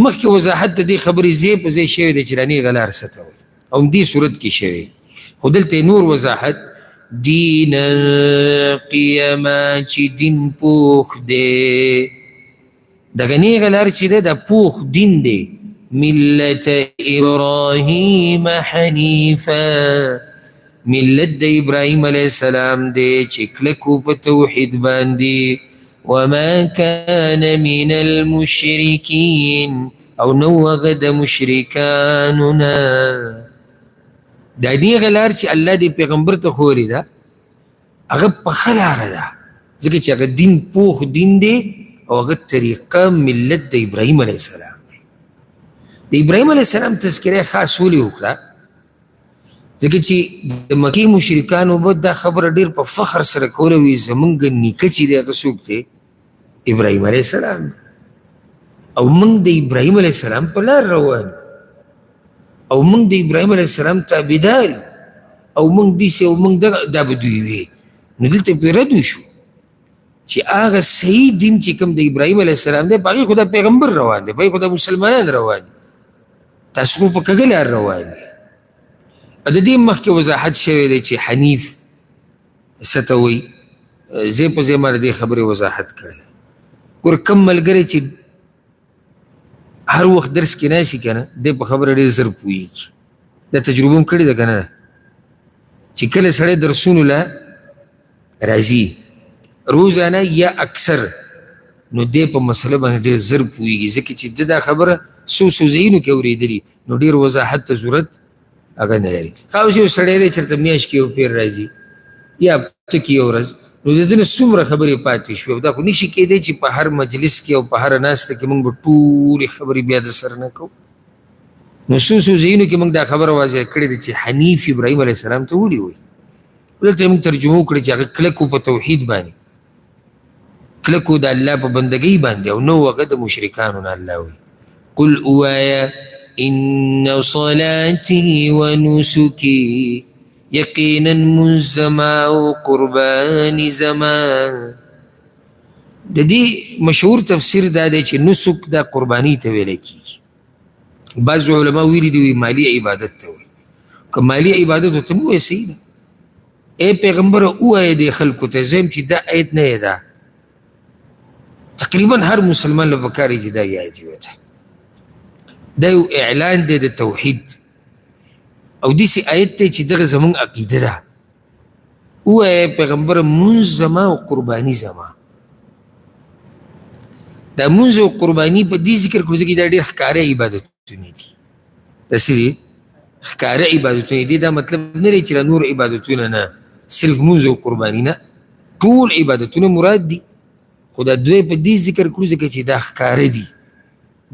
مخکې وضاحت د دې خبرې ځای په ځای شوی دی چې دا نیغه لار څه ته وایي او همدې صورت کې شوی خو دلته نور وضاحت دینا قیما چې دین پوخ دی دغه نیغه لار چې دی دا پوخ دین دی ملت ابراهیم حنیفا ملت د ابراهیم علیه السلام دی چې کلکو په توحید باندې وما كان من المشرکین او نو هغه د مشرکانو نه دا نیغه لار چې الله دې پیغمبر ته ښولې ده هغه په ښه لاره ده ځکه چې هغه دین پوخ دین دی او هغه طریقه ملت د ابراهیم علیه السلام دی د ابراهیم علیه السلام تذکره خاص ولې وکړه ځکه چې د مکې مشرکانو به دا خبره ډېر په فخر سره کوله وي زمونږ نیکه چې دی هغه څوک دی ابراهیم علیه السلام او موږ د ابراهیم علیه السلام په لار روان او موږ د ابراهیم علیه السلام تابعدار او موږ داسې او موږ دا به دوی وي نو دلته پرې رد وشو چې هغه صحیح دین چې کوم د ابراهیم علیه السلام دی په هغې خو د پیغمبر روان دی په هغې خو د مسلمانان روان دي تاسو خو په کږه لار روان دي د دې مخکې وضاحت شوی دی چې حنیف څه ته وایي ځای په ځای ما د دې خبرې وضاحت کړی ګوره کم ملګری چې هر وخت درس کې ناسي که نه دی په خبره ډېر زر پوهېږي دا تجربه هم کړې ده که نه چې کله سړی درسونو له راځي روزانه یا اکثر نو دی په مسله باندې ډېر زر پوهېږي ځکه چې ده دا خبره څو ځایونو کې اورېدلي نو ډېر وضاحت ته ضرورت هغه نه لري ښه اوس یو سړی دی چېرته میاشت کې یو پیر راځي یا هفته کې یو ورځ نو د ده نه څومره خبرې پاتې شوې او دا خو نشي کېدی چې په هر مجلس کې او په هره ناسته کې موږ به ټولې خبرې بیا د سر نه کوو نو څو ځایونو کې موږ دا خبره واضح کړې ده چې حنیف ابراهیم علیه السلام ته ولې وایي دلته یې موږ ترجمه وکړې چې هغه کلکو په توحید باندې کلکو د الله په بندګۍ باندې او نو هغه د مشرکانو نه الله وایي قل اوایا ان صلاتي ونسكي یقینا منزما او قربان زما. د دې مشهور تفسیر دا دی چې نسک دا قربانی ته ویل کیږي. بعض علما ویلي دي مالی عبادت ته وایي. که مالی عبادت ته مو وایي صحیح ده. ای پیغمبر ووایه دې خلکو ته زم چې دا آیت نه دی، دا تقریبا هر مسلمان له پکار دی چې دا آیت ووایي. دا یو اعلان دی د توحید او داسې آیت دی چې دغه زموږ عقیده ده. ووایه پیغمبر مونځ زما او قرباني زما. دا مونځ او قرباني په دې ذکر کوم ځکه دا ډېر ښکاره عبادتونه دي. داسې دي ښکاره عبادتونه دي. دا مطلب نه دی چې له نور عبادتونه نه، صرف مونځ او قرباني نه، ټول عبادتونه مراد دي. خو دا دوی په دې ذکر کړو ځکه چې دا ښکاره دي.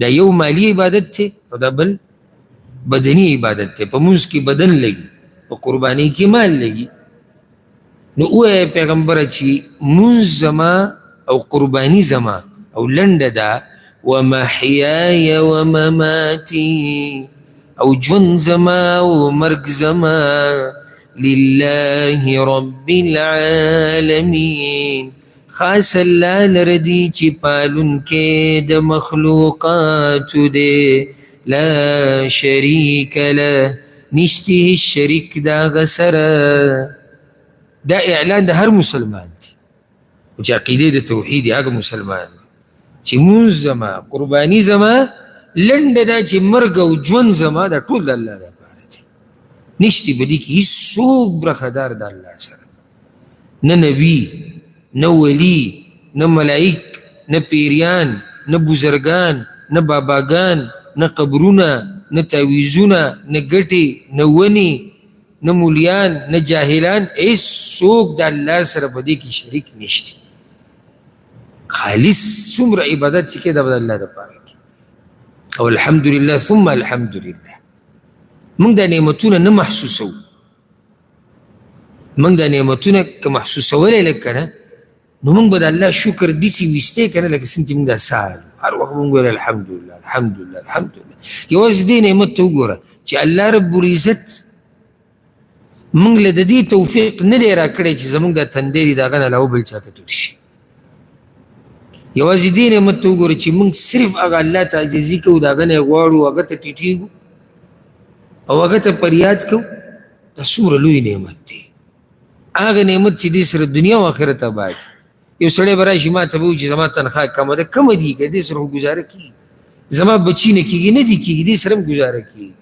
دا یو مالی عبادت دی او دا بل بدنی عبادت دی. په مونځ کې بدن لګي، په قرباني کې مال لګي. نو ووایه پیغمبره چې مونځ زما او قرباني زما او لنډه ده ومحیای ومماتی او ژوند زما او مرګ زما لله رب العالمین، خاص الله لره دی چې پالونکی د مخلوقاتو دی. لا شریک له، نشته هیڅ شریک د هغه سره. دا اعلان د هر مسلمان دی چې عقیدې د توحید هغه مسلمان چې مونځ زما قرباني زما لنډه ده چې مرګ او ژوند زما دا ټول د الله لپاره دی. نشته په دې کې هېڅوک برخدار د الله سره، نه نبي، نه ولی، نه ملائک، نه پیریان، نه بزرگان، نه باباګان، نه قبرونه، نه تعویزونه، نه ګټې، نه ونې، نه مولیان، نه جاهلان. هېڅوک د الله سره په دې کې شریک نشته. خالص څومره عبادت چې کې دا به د الله دپاره کې. او الحمدلله ثم الحمدلله. موږ دا نعمتونه نه محسوسوو. موږ دا نعمتونه که محسوسولی لږ که نه، نو موږ به د الله شکر داسې ویستی که نه لکه څنګه چې موږ دا سهار هر وخت موږ ویل الحمدلله الحمدلله الحمدلله. یوازې دې نعمت ته وګوره چې الله رب العزت موږ له د دې توفیق نه دی راکړی چې زموږ دا تندی دی د هغه نه علاوه بل چاته ټوټ شي. یوازې دې نعمت ته وګوره چې موږ صرف هغه الله ته عاجزي کوو، د هغه نه یې غواړو، هغه ته ټیټېږو او هغه ته فریاد کوو. دا څومره لوی نعمت دی. هغه نعمت چې دې سره دنیا او آخرت آباد. یو سړی به راشي ما ته به وایي چې زما تنخواه کمه ده. کمه دي که دې سره خو ګزاره کېږي. زما بچي نه کېږي، نه دي کېږي، دې سره هم ګزاره کېږي.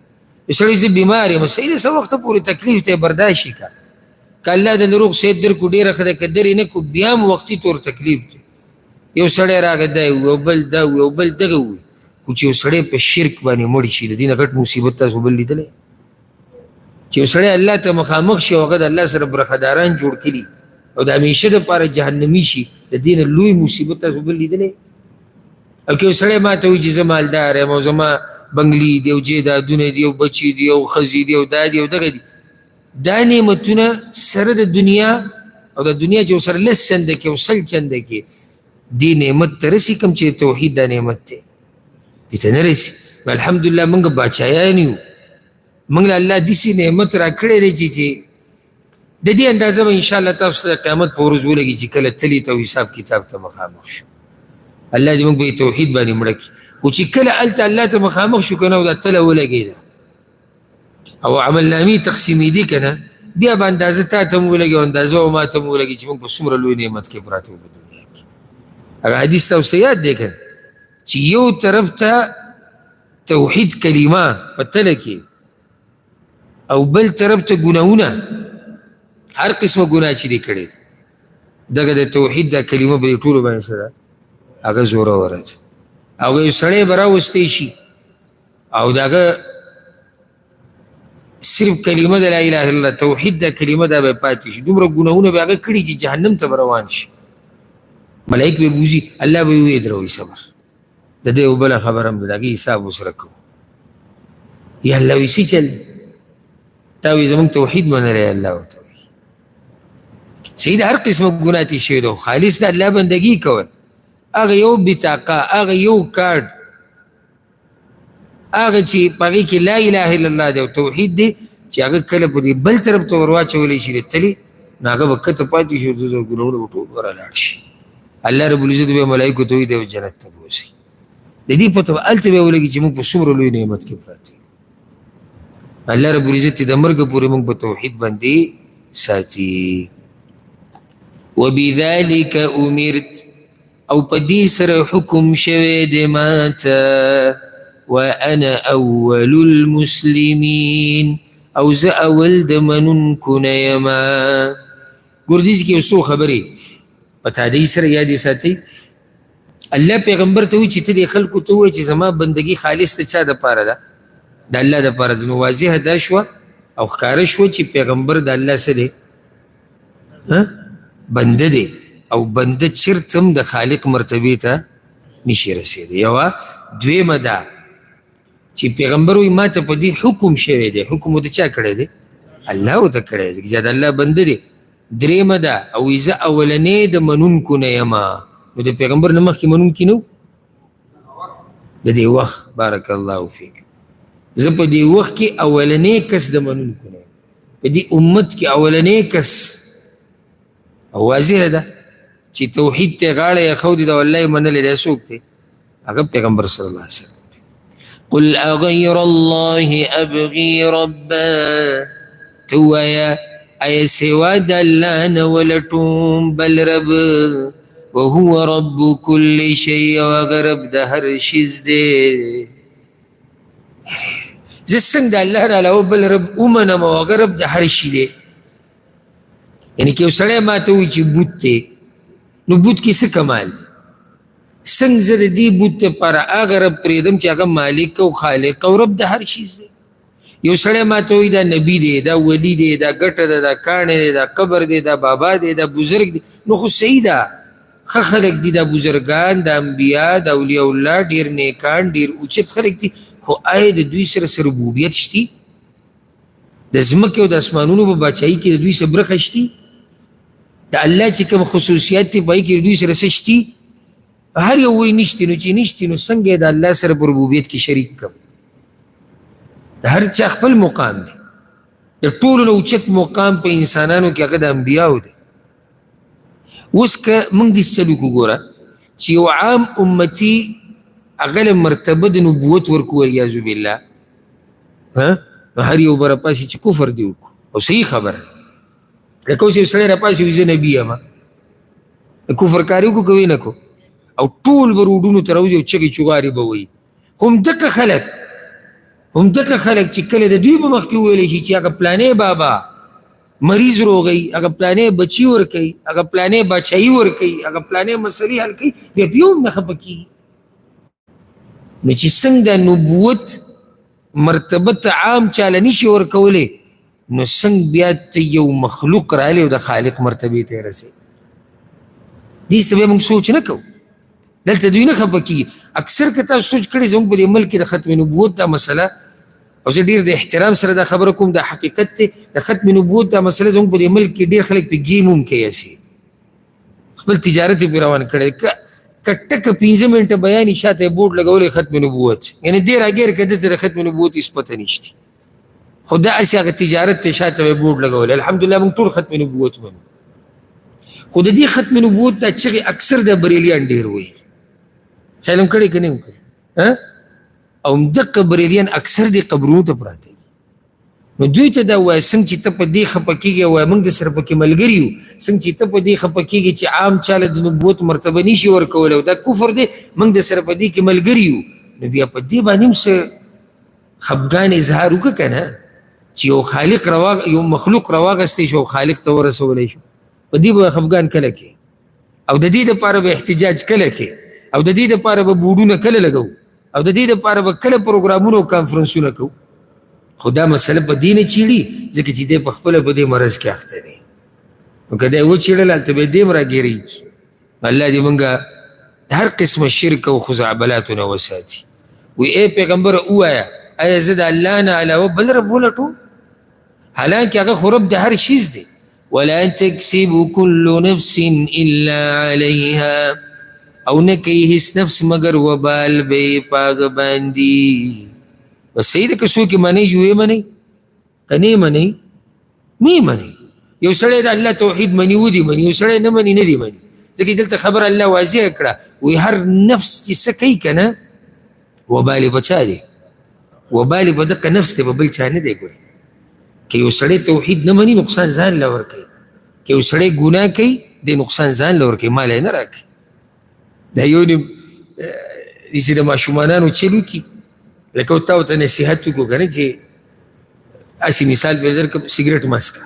یو سړی زه بیمار یم، صحیح ده، څه وخته پورې تکلیف ته یې برداشت شي که. که الله د روغ صحت درکړو ډېره ښه ده، که درې نه کړو بیا هم وختي طور تکلیف دی. یو سړی راغی دا وي او بل دا وي او بل دغه وي. خو چې یو سړی په شرک باندې مړ شي د دې نه غټ مصیبت تاسو بل لیدلی؟ چې یو سړی الله ته مخامخ شي او هغه د الله سره برخداران جوړ کړي او د همیشه دپاره جهنمي شي، د دې نه لوی مصیبت تاسو بل لیدلی؟ او که یو سړی ما ته وایي چې زه مالدار یم او زما بنګلي دی او جیدادونه دي او بچي دي او ښځې دي او دا دي او دغه دي، دا نعمتونه سره د دنیا او د دنیا چې ورسره لس چنده کې او سل چنده کې دې نعمت ته رسي کوم چې توحید دا نعمت دی، دې ته نه رسي. الحمدلله موږ باچایان یو. موږ له الله داسې نعمت راکړی دی چې د دې اندازه به انشاءالله تاسو ته د قیامت په ورځ ولګي چې کله تلي ته او حساب کتاب ته مخامخ شو. الله دې موږ به توحید باندې مړه کړي. خو چې کله هلته الله ته مخامخ شو که نه او دا تله ولګېده او عملنامې تقسیمېدي که نه، بیا به اندازه تا ته هم ولګي او اندازه او ما ته هم ولګي چې موږ په څومره لوی نعمت کې پراته وو په دنیا کې. هغه حدیث تاسو یاد دی که نه چې یو طرف ته توحید کلمه په تله کې او بل طرف ته ګناهونه، هر قسمه ګناه چې دې کړې ده، دغه د توحید دا کلمه به دې ټولو باندې سره هغه زوروره ده. او یو سړی به راوستی شي او د هغه صرف کلمه د لا اله الا الله توحید دا کلمه دا به پاتې شي. دومره ګناهونه به هغه کړي چې جهنم ته به روان شي. ملایک به بوزي، الله به ویې دروي صبر، د دې یو بله خبره هم ده، د هغې حساب ورسره کوو. یا الله وایي څه چل دی؟ تا وایي زموږ توحید منلی الله ورته وایي. صحیح ده، هر قسمه ګناه تېر شوی ده، خالص د الله بندګي کول. هغه یو بطاقه، هغه یو کارډ هغه چې په هغې کې لا اله الا الله دی او توحید دی چې هغه کله په دې بل طرف ته ور واچولی شي د تلې نو هغه به کته پاتې شي او د ګناهونو به ټول ورلاړ شي. الله رب العزت به ملایکو ته وایي دی جنت ته بوځي. د دې پته به هلته بیا ولګي چې موږ په څومره لوی نعمت کې پراته یو. الله رب العزت د مرګه پورې موږ په توحید باندې ساتي. وبذلك امرت او په دې سره حکم شوی دی ماته وانا اول المسلمین او زه اول د منونکو نه یما. ګردیز کې یو څو خبرې په تادی سره یادې ساتئ. الله پیغمبر ته وایي چې ته دې خلکو ته ووایې چې زما بندګي خالص ته چا دپاره ده؟ د الله دپاره ده. نو واضحه دا شوه او ښکاره شوه چې پیغمبر د الله څه دی؟ بنده دی او بنده چرته هم د خالق مرتبې ته نشي رسېدی. یوه. دویمه دا چې پیغمبر وایي ما ته په دې حکم شوی دی. حکم ورته چا کړی دی؟ الله ورته کړی دی چې د الله بنده دی. درېیمه ده او زه اولنې د منونکو نه یمه. نو د پیغمبر نه مخکې منونکي نه و د دې وخت. بارک الله فیک. زه په دې وخت کې اولنې کس د منونکو نه یم، په دې امت کې اولنې کس. او واضحه ده چې توحید ته غاړه یې ښودې ده والله یې منلی دی. څوک دی؟ هغه پیغمبر صلی الله علیه وسلم. قل اغیر الله ابغي ربا. ته ووایه ایا سوا د الله نه ولټوم بل رب وهو رب كل شيء او هغه رب د هر شیز دی. زه څنګه د الله نه علاوه بل رب ومنم او هغه رب د هر شي دی؟ یعنې که یو سړی ما ته وایي چې بوت دی نو بوت کې څه کمال دی؟ څنګه زه د دې بوت دپاره هغه رب پرېږدم چې هغه مالک او خالق او رب د هر شیز دی؟ یو سړی ما ته وایي دا نبي دی، دا ولی دی، دا ګټه ده، دا کاڼی دی، دا قبر دی، دا بابا دی، دا بزرګ دی. نو خو صحیح ده، ښه خلک دي، دا بزرګان، دا انبیا، دا اولیاء الله ډېر نیکان ډېر اوچت خلک دي. خو آیا د دوی سره څه ربوبیت شتي؟ د ځمکې او د اسمانونو په باچایي کې د دوی څه برخه شتي؟ د الله چې کوم خصوصیات دي په هغې کې د دوی سره څه شتي؟ هر یو وایي نشتي. نو چې نشتي نو څنګه یې د الله سره په ربوبیت کې شریک کړم؟ د هر چا خپل مقام دی. د ټولو نه اوچت مقام په انسانانو کې هغه د انبیاو دی. اوس که موږ دې سلوک وګوره چې یو عام امتي هغه له مرتبه د نبوت ورکو والعیاذ بالله، نو هر یو به راپاسي چې کفر دې وکړو. او صحیح خبره لکه اوس یو سړی راپاسي وایي زه نبي یم، کفر کاري وکړو که ویې نه کړو؟ او ټول به روډونو ته راوځي او چغې چغارې به وایي. همدغه خلک چې کله د دوی په مخ کې وویلی شي چې هغه پلانې بابا مریض روغی، هغه پلانې بچي ورکوي، هغه پلانې باچایي ورکوي، هغه پلانې مسلې حل کوي، بیا هم نه خفه کېږي. نو چې څنګه د نبوت مرتبه ته عام چاله نشي ورکولی، نو څنګه بیا ته یو مخلوق راغلی او د خالق مرتبې ته یې رسوي؟ دې څه بیا موږ سوچ نه کوو. دلته دوی نه خفه کېږي. اکثر که تاسو سوچ کړی زموږ په دې ملک کې د ختم نبوت دا مسله، او زه ډېر د احترام سره دا خبره کوم، دا حقیقت دی، د ختم نبوت دا مسله زموږ په دې ملک کې ډېر خلک په ګیم هم کوي، هسې خپل تجارت یې پرې روان کړی. که ټکه 15 منټه بیان یې شاته یې بورډ لګولی ختم نبوت، یعنې دې راګیر که دته د ختم نبوت هېڅ پته نشته، خو داسې هغه تجارت ته شاته یې بورډ لګولی. الحمدلله موږ ټول ختم نبوت منو. خو د دې ختم نبوت دا چغې اکثر د بریلیان ډېر وایي. خیال هم کړی که نه هم کړی؟ او همدغه بریلیان اکثر دې قبرونو ته پراته وي. نو دوی ته دا وایه څنګه چې ته په دې خفه کېږې، وایه موږ د سره پکې ملګري یو، څنګه چې ته په دې خفه کېږې چې عام چاله د نبوت مرتبه نشي ورکولی او دا کفر دی، موږ د سره په دې کې ملګري یو. نو بیا په دې باندې هم څه خفګان اظهار وکړه که نه، چې یو مخلوق راواغستی شو او خالق ته ورسولی شو. په دې به خفګان کله کې، او د دې دپاره به احتجاج کله کې، او د دې دپاره به بورډونه کله لګو، او د دې دپاره به کله پروګرامونه او کانفرنسونه کوو. خو دا مسله په دې نه چیړي ځکه چې دی په خپله په دې مرض کې اخته دی. نو که دی وچیړل هلته به یې دې هم راګیرېږي. الله دې موږ د هر قسمه شرک او خزعبلاتو نه وساتي. وی ای پیغمبره ووایه ایا زه د الله نه علاوه بل رب ولټوم؟ حالانکې هغه خو رب د هر شیز دی. ولا تکسب کل نفس الا علیها، او نه کوي هیڅ نفس مگر وبال به یې په هغه باندې. بس صحیح ده که څوک یې منئ جو یې منئ که نه یې منئ مې منئ. یو سړی د الله توحید مني ودې مني، یو سړی نه مني نه دې مني. ځکه دلته خبره الله واضحه کړه، وایي هر نفس چې څه کوي که نه وبال یې په چا دی؟ وبال یې په دقه نفس دی، په بل چا نه دی. ګورې که یو سړی توحید نه مني نقصان ځان له ورکوي، که یو سړی ګناه کوي دی نقصان ځان له ورکوي، مال یې نه راکوي. دا یو نیم داسې د ماشومانانو چل وکړي، لکه تا ورته نصیحت وکړو که نه چې هسې مثال به درکړم سګرټ مه څښه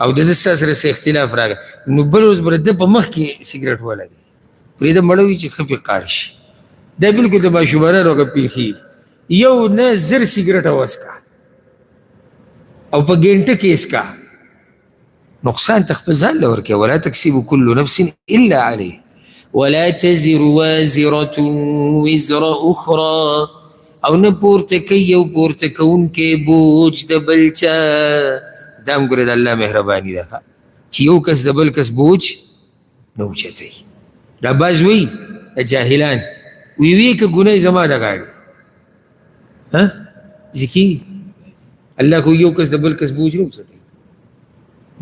او د ده ستا سره څه اختلاف راغی، نو بل ورځ به د ده په مخ کې سګرټ ولګوي، پرېږده مړه وي چې ښه پې قار شي. دا بلکل د ماشومانانو هغه پېښې دي. یو نه زر سګرټه وڅښه او په ګنټه کې یې څښه، نقصان ته خپل ځان له ورکوي. ولا تکسب کل نفس الا علیه ولا تزر وازرة وزر اخرى، او نه پورته کوي یو پورته کوونکی بوج د بل چا. دا هم ګورې د الله مهرباني ده چې یو کس د بل کس بوج نه اوچتوي. دا بعض وایي د جاهلان وی که ګناه زما د غاړې ځکې الله خو یو کس د بل کس بوج نه اوچتوي.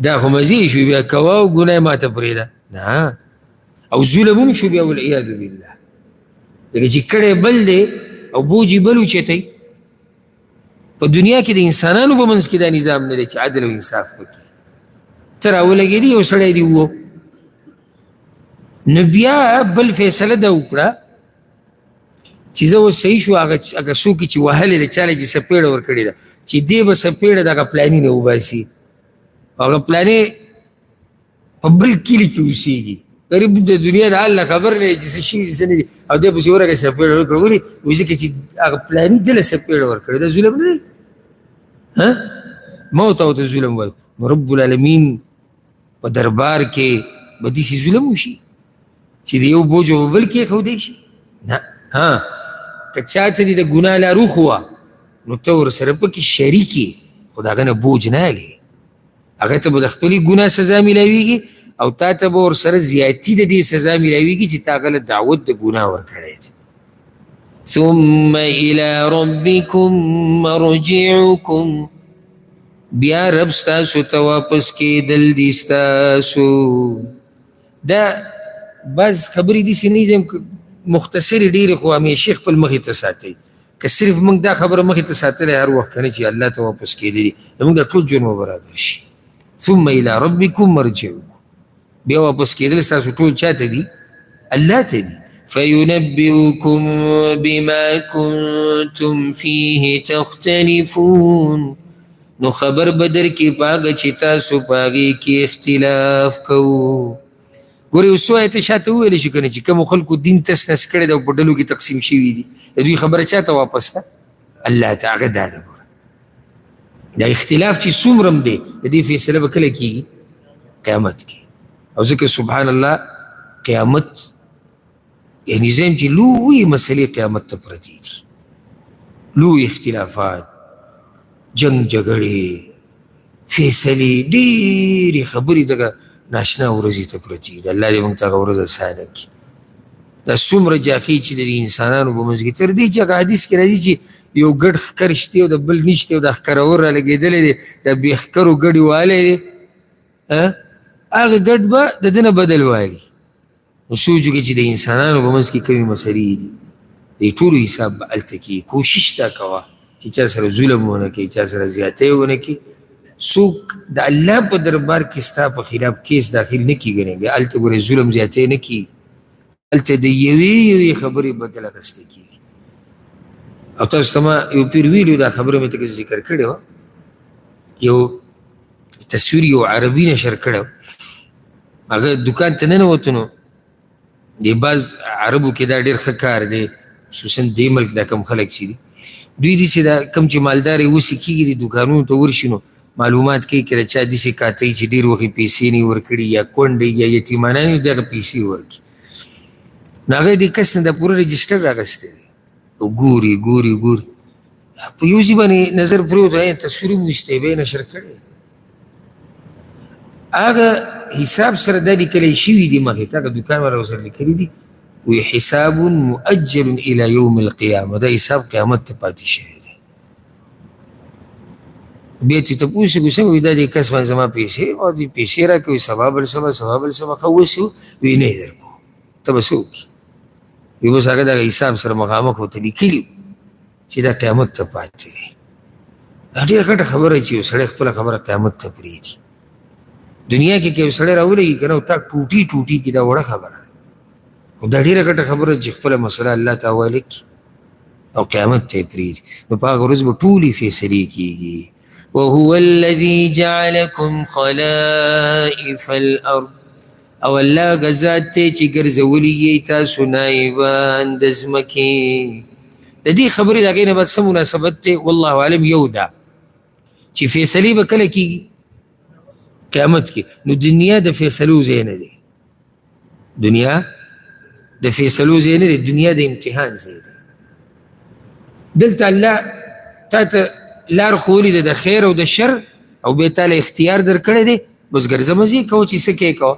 دا خو مزې شو بیا کوه او ګناه ماته پرېږده نه، او ظلم هم شو بیا والعیاذ بالله. ځکه چې کړی بل دی او بوج یې بل اوچتوي. په دنیا کې د انسانانو په منځ کې دا نظام نه دی چې عدل او انصاف وکړي. ته راولګېدې یو سړی دې ووه، نو بیا بل فیصله ده وکړه چې زه اوس صحیح شو، هغه څوک چې وهلې ده چاله چې سپېړه ورکړې ده چې دی به سپېړه د هغه پلاني نه وباسي، هغه پلانې په بل کلي کې اوسېږي، غریب د دنیا د حال نه خبر نه دی چې څه شي څه نه دي، او دی پسې ورغی سپېړه ورکړه. ولې وایي ځکه چې هغه پلاني دله سپېړه ورکړې، دا ظلم نه دی؟ موت او ته ظلم وایو. نو رب العالمین په دربار کې به داسې ظلم وشي چې د یو بوج په بل کې ایښودی شي؟ نه. که چا ته دې د ګناه لار وښوه نو ته ورسره پکې شریک یې، خو د هغه نه بوج نه اخلې. هغه ته به د خپلې ګناه سزا میلاویږي او تا ته به ورسره زیاتي د دې سزا میلاویږي چې تا هغه له دعوت د ګناه ورکړی دی. ثم الى ربکم مرجعکم، بیا رب ستاسو ته واپس کېدل دي ستاسو. دا بعض خبرې داسې نه یم مختصرې ډېرې، خو همیشې خپل مخې ته ساتئ. که صرف موږ دا خبره مخې ته ساتلی هر وخت که نه چې الله ته واپس کېدلي، زموږ دا ټول جرم برابر شي. ثم الى ربکم مرجعکم، بیا واپس کېدل ستاسو ټول چا ته دي؟ الله ته دي. فینبئکم بما کنتم فیه تختلفون، نو خبر به درکړي په هغه چې تاسو په هغې کې اختلاف کوو. ګورې یو څو ایته شاته وویلی شي که نه چې کومو خلکو دین تس نس کړی ده او په ډلو کې تقسیم شوي دي، د دوی خبره چا ته واپس ده؟ الله ته. هغه دا ده ګوره، دا اختلاف چې څومره هم دی د دې فیصله به کله کېږي؟ قیامت کې. او ځکه سبحان الله قیامت یعنې زه چې لویې مسلې قیامت ته پرتې دي، لوی اختلافات، جنگ جګړې، فیصلې، ډېرې خبرې دغه ناشنا ورځې ته پرتې دي. الله دې موږ ته هغه ورځ اسانه کړي. دا څومره جاخې چې د انسانانو په منځ کې، تر دې چې هغه حدیث کې راځي چې یو ګډ ښکر شته او د بل نشته او دا ښکرور رالګېدلی دی، دا بې ښکرو ګډې والی دی، هغه ګډ به د ده نه بدل والي. نو سوچ وکړي چې د انسانانو په منځ کې کومې مسلې دي، د ټولو حساب به هلته کېږي. کوشش دا کوه چې چا سره ظلم ونه کوي، چا سره زیاتی ونه کوي. څوک د الله په دربار کې ستا په خلاف کیس داخل نه کېږي، هلته ګورې ظلم زیاتی نه کېږي، هلته د یوې خبرې بدل اخیستی کېږي. او تاسو ته ما یو پیر ویلي، دا خبره مې ته ذکر کړې وه، یو تصویر یو عربي نشر کړی و، هغه دوکان ته ننوتو، نو د بعض عربو کې دا ډېر ښه کار دی، خصوصا دې ملک دا کم خلک چې دي دوی داسې دا کم چې مالدار یې اوسې کېږي د دوکانونو ته ورشي نو معلومات کوي که د چا داسې کاته چې ډېر وخت یې پیسې نه ورکړي یا کونډې یا یتیمانان یې دغه پیسې ورکړي، نو هغه د کس نه دا پوره رجسټر راغستی دی او ګوري په یو ځای باندې نظر پرېوت، تصویر یې وویستی، بیا یې نشر کړی. هغه حساب سره دا لیکلی شوي دي مخې ته، هغه دوکان والا ورسره لیکلي دي، وی حساب مؤجل الى یوم القیامه، دا حساب قیامت ته پاتې شوی دی. بیا چې تپوس یې کوي څنګه، وایي دا دې کس باندې زما پیسې او دې پیسې راکوي، سبا بل سبا سبا بل سبا ښه وسو، وایي نه یې درکوم. ته به څه وکړي؟ وایي بس هغه دغه حساب سره مخامخ ورته لیکلي چې دا قیامت ته پاتې دی. دا ډېره ګټه خبره چې یو سړی خپله خبره قیامت ته پرېږدي. دنیا کې که یو سړی راولګي که نه، تا ټوټي ټوټي کړي، دا وړه خبره ده. خو دا ډېره ګټه خبره چې خپله مسله الله ته حواله کړي او قیامت ته یې پرېږدي، نو په هغه ورځ به ټولې فیصلې کېږي. وهو الذي جعلكم خلائف الارض، او الله هغه ذات دی چې ګرځولي یې تاسو نایبان د ځمکې. د دې خبرې د هغې نه بعد څه مناسبت دی؟ والله عالم یو ده چې فیصلې به کله کېږي؟ قیامت کې. نو دنیا د فیصلو ځای نه دی، دنیا د فیصلو ځای نه دی، دنیا د امتحان ځای دی. دلته الله تا ته لار ښولې ده د خیر او د شر، او بیا تا له اختیار درکړی دی، بس ګرځه مزې کوه چې څه کوې کوه.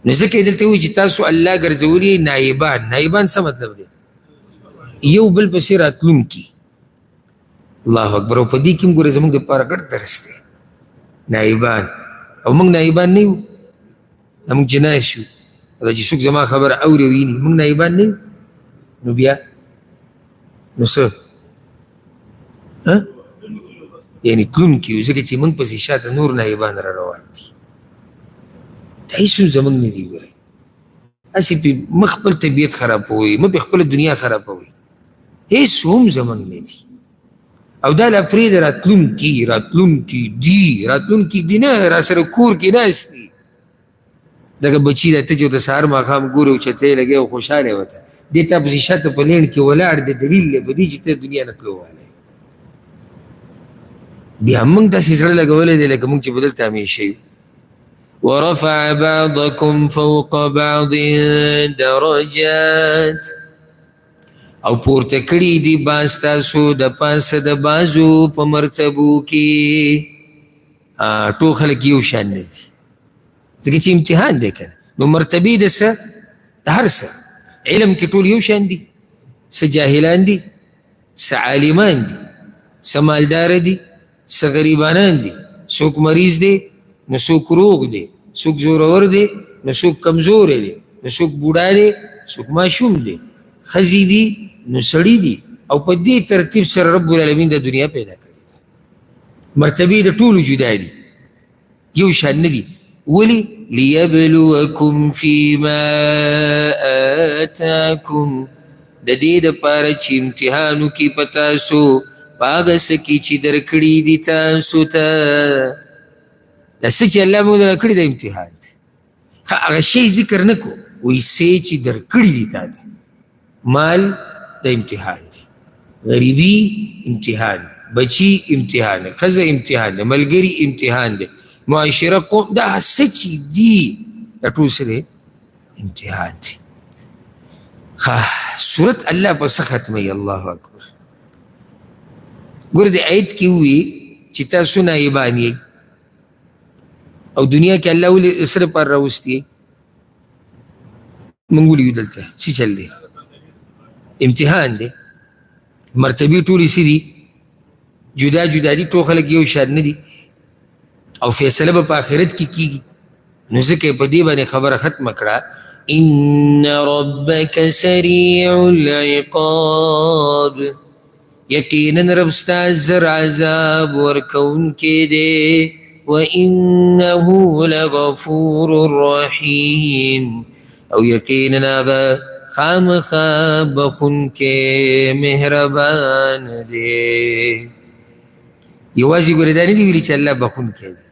نو ځکه یې دلته وایي چې تاسو الله ګرځولي نایبان. نایبان څه مطلب دی؟ یو بل پسې راتلونکي. الله اکبر. او په دې کې هم ګوره زموږ دپاره ګډ درس دی، نایبان. او موږ نایبان نه یو، دا موږ جناش یو. دا چې څوک زما خبره اوري ویني، موږ نایبان نه یو. نو بیا نو څه یعنې تلونکي یو، ځکه چې موږ پسې شاته نور نایبان را روان دي. دا هېڅ زموږ نه دي. ګورئ هسې پې مه خپل طبیعت خرابوئ، مه پې خپله دنیا خرابوئ، هېڅ هم زموږ نه دي. او دا لا پرېږده راتلونکي راتلونکي دي، راتلونکي دي نه، را سره کور کې ناست دي. دغه بچي ده ته چې ورته سهار ماښام ګورې او چترۍ لګوې او خوشحاله وته، دې تا پسې شاته په لینډ کې ولاړ دی، دلیل دی په دې چې ته دنیا نه تلو والی. بیا هم موږ داسې زړه لګولی دی لکه موږ چې به دلته همیشه یو. ورفع بعضکم فوق بعض درجات، او پورته کړي دي بعض تاسو د پاسه د بعضو په مرتبو کې. ټول خلک یو شان نه دي، ځکه چې امتحان دی که نه. نو مرتبې د څه؟ د هر څه. علم کې ټول یو شان دي، څه جاهلان دي، څه عالمان دي، څه مالداره دي، څه غریبانان دي، څوک مریض دی نو څوک روغ دی، څوک زورور دی نو څوک کمزوری دی، نو څوک بوډا دی، څوک ماشوم دی، ښځې دي نو سړي دي. او په دې ترتیب سره رب العالمین د دنیا پیدا کړې ده. مرتبې د ټولو جدا دي، یو شان نه دي. ولې؟ لیبلوکم فیما آتاکم، د دې دپاره چې امتحان وکړي په تاسو په هغه څه کې چې درکړي دي تاسو ته. دا څه چې الله موږ درکړي د امتحان دی. هغه شی ذکر نه کړو، وایي څه چې درکړي دي تا ته. مال د امتحان دی، غریبي امتحان دی، بچي امتحان دی، ښځه امتحان دی، ملګري امتحان دی، معاشره قوم، دا څه چې دي دا ټول څه دی؟ امتحان دی. صورت الله په څه ختموي؟ الله اکبر. ګوره د آیت کې ووي چې تاسو نایبان یئ، او دنیا کې الله ولې څه لپاره راوستي؟ موږ ولیو دلته څه چل دی؟ امتحان دی. مرتبې ټولې څه دي؟ جدا جدا دي، ټول خلک یو شان نه دي. او فیصله به په آخرت کې کېږي. نو ځکه یې په دې باندې خبره ختمه کړه، ان ربک سریع العقاب، یقینا رب ستا زر عذاب ورکوونکی دی. وانه لغفور رحیم، او یقینا هغه خامخا بخونکی مهربان دی. یوازې ګورې دا نه دي ویلي چې الله بخونکی دی.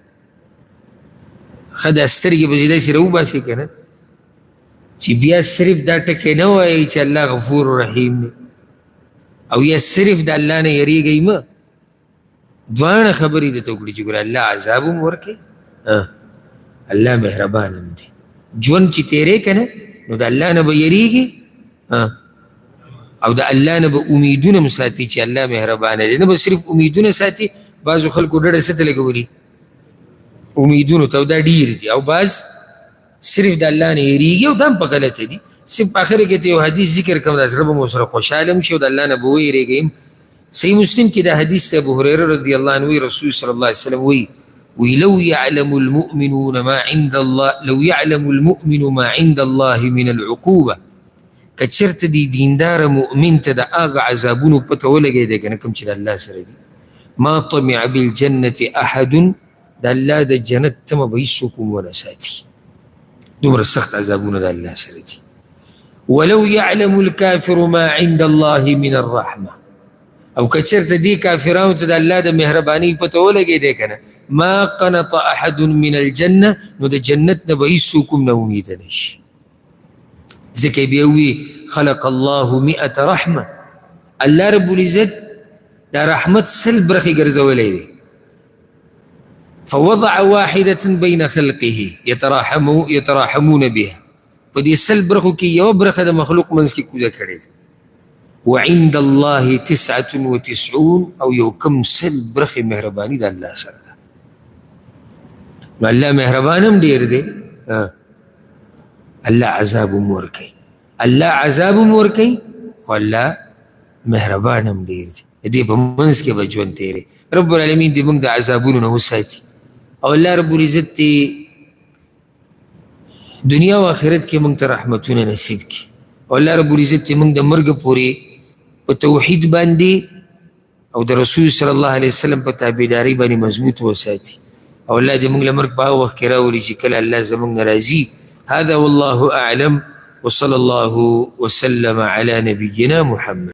ښه دا سترګې به دې داسې راوباسي که نه، چې بیا صرف دا ټکی نه وایي چې الله غفور رحیم دی، او یا صرف د الله نه یریږئ مه. دواړه خبرې درته وکړي چې ګوره الله عذاب هم ورکوي، الله مهربان هم دی. ژوند چې تیرې که نه، نو د الله نه به یریږي، او د الله نه به امیدونه هم ساتي چې الله مهربانه دی. نه به صرف امیدونه ساتي، بعضو خلکو ډډه څه ته لګولي؟ امیدونو ته، او دا ډېر دي. او بعض صرف د الله نه یریږي، او دا هم په غلطه دي. صرف په اخر کې ته یو حدیث ذکر کوم دا زړه به مو سره خوشحاله هم شي او د الله نه به ویرېږم. صحیح مسلم کې دا حدیث ته ابو هريره رضی الله عنه رسول صلی الله علیه وسلم وی لو يعلم المؤمنون ما عند الله لو يعلم المؤمن ما عند الله من العقوبه کچرته دی دیندار مؤمن ته د هغه عذابونو پته ولګېده کنه کوم چې د الله سره دي ما طمع بالجنه احد د الله د جنت تمه به هیڅوک ونه ساتي دومره سخت عذابونه د الله سره دي. ولو يعلم الكافر ما عند الله من الرحمه او کچرته دی کافرانو ته د الله د مهرباني پته ولګېده کنه ما قنط احد من الجنه نو د جنت نه به هیڅوک نه امید نشي. ځکه بیا وی خلق الله 100 رحمه الله رب العزت دا رحمت سل برخې ګرځولې دي. فوضع واحده بين خلقه يتراحمون بها په دې سل برخو کې یو برخه د مخلوق منځ کې کوزه کړې ده. وعند الله 99 او یو کم سل برخې مهرباني د الله سره ده. نو الله مهربان هم ډېر دی الله عذاب هم ورکوي الله عذاب هم ورکوي خو الله مهربان هم ډېر دی. د دې په منځ کې به ژوند تېرې رب العالمین دې موږ د عذابونو نه وساتي او الله رب العزت دې دنیا او آخرت کې موږ ته رحمتونه نصیب کړي او الله رب العزت دې موږ د مرګ پورې په توحید باندې او د رسول صلی الله علیه وسلم په تابعداري باندې مضبوط وساتي او الله دې موږ له مرګ په هغه وخت کې راولي چې کله الله زموږ نه راضي. هذا والله أعلم وصلى الله وسلم على نبينا محمد.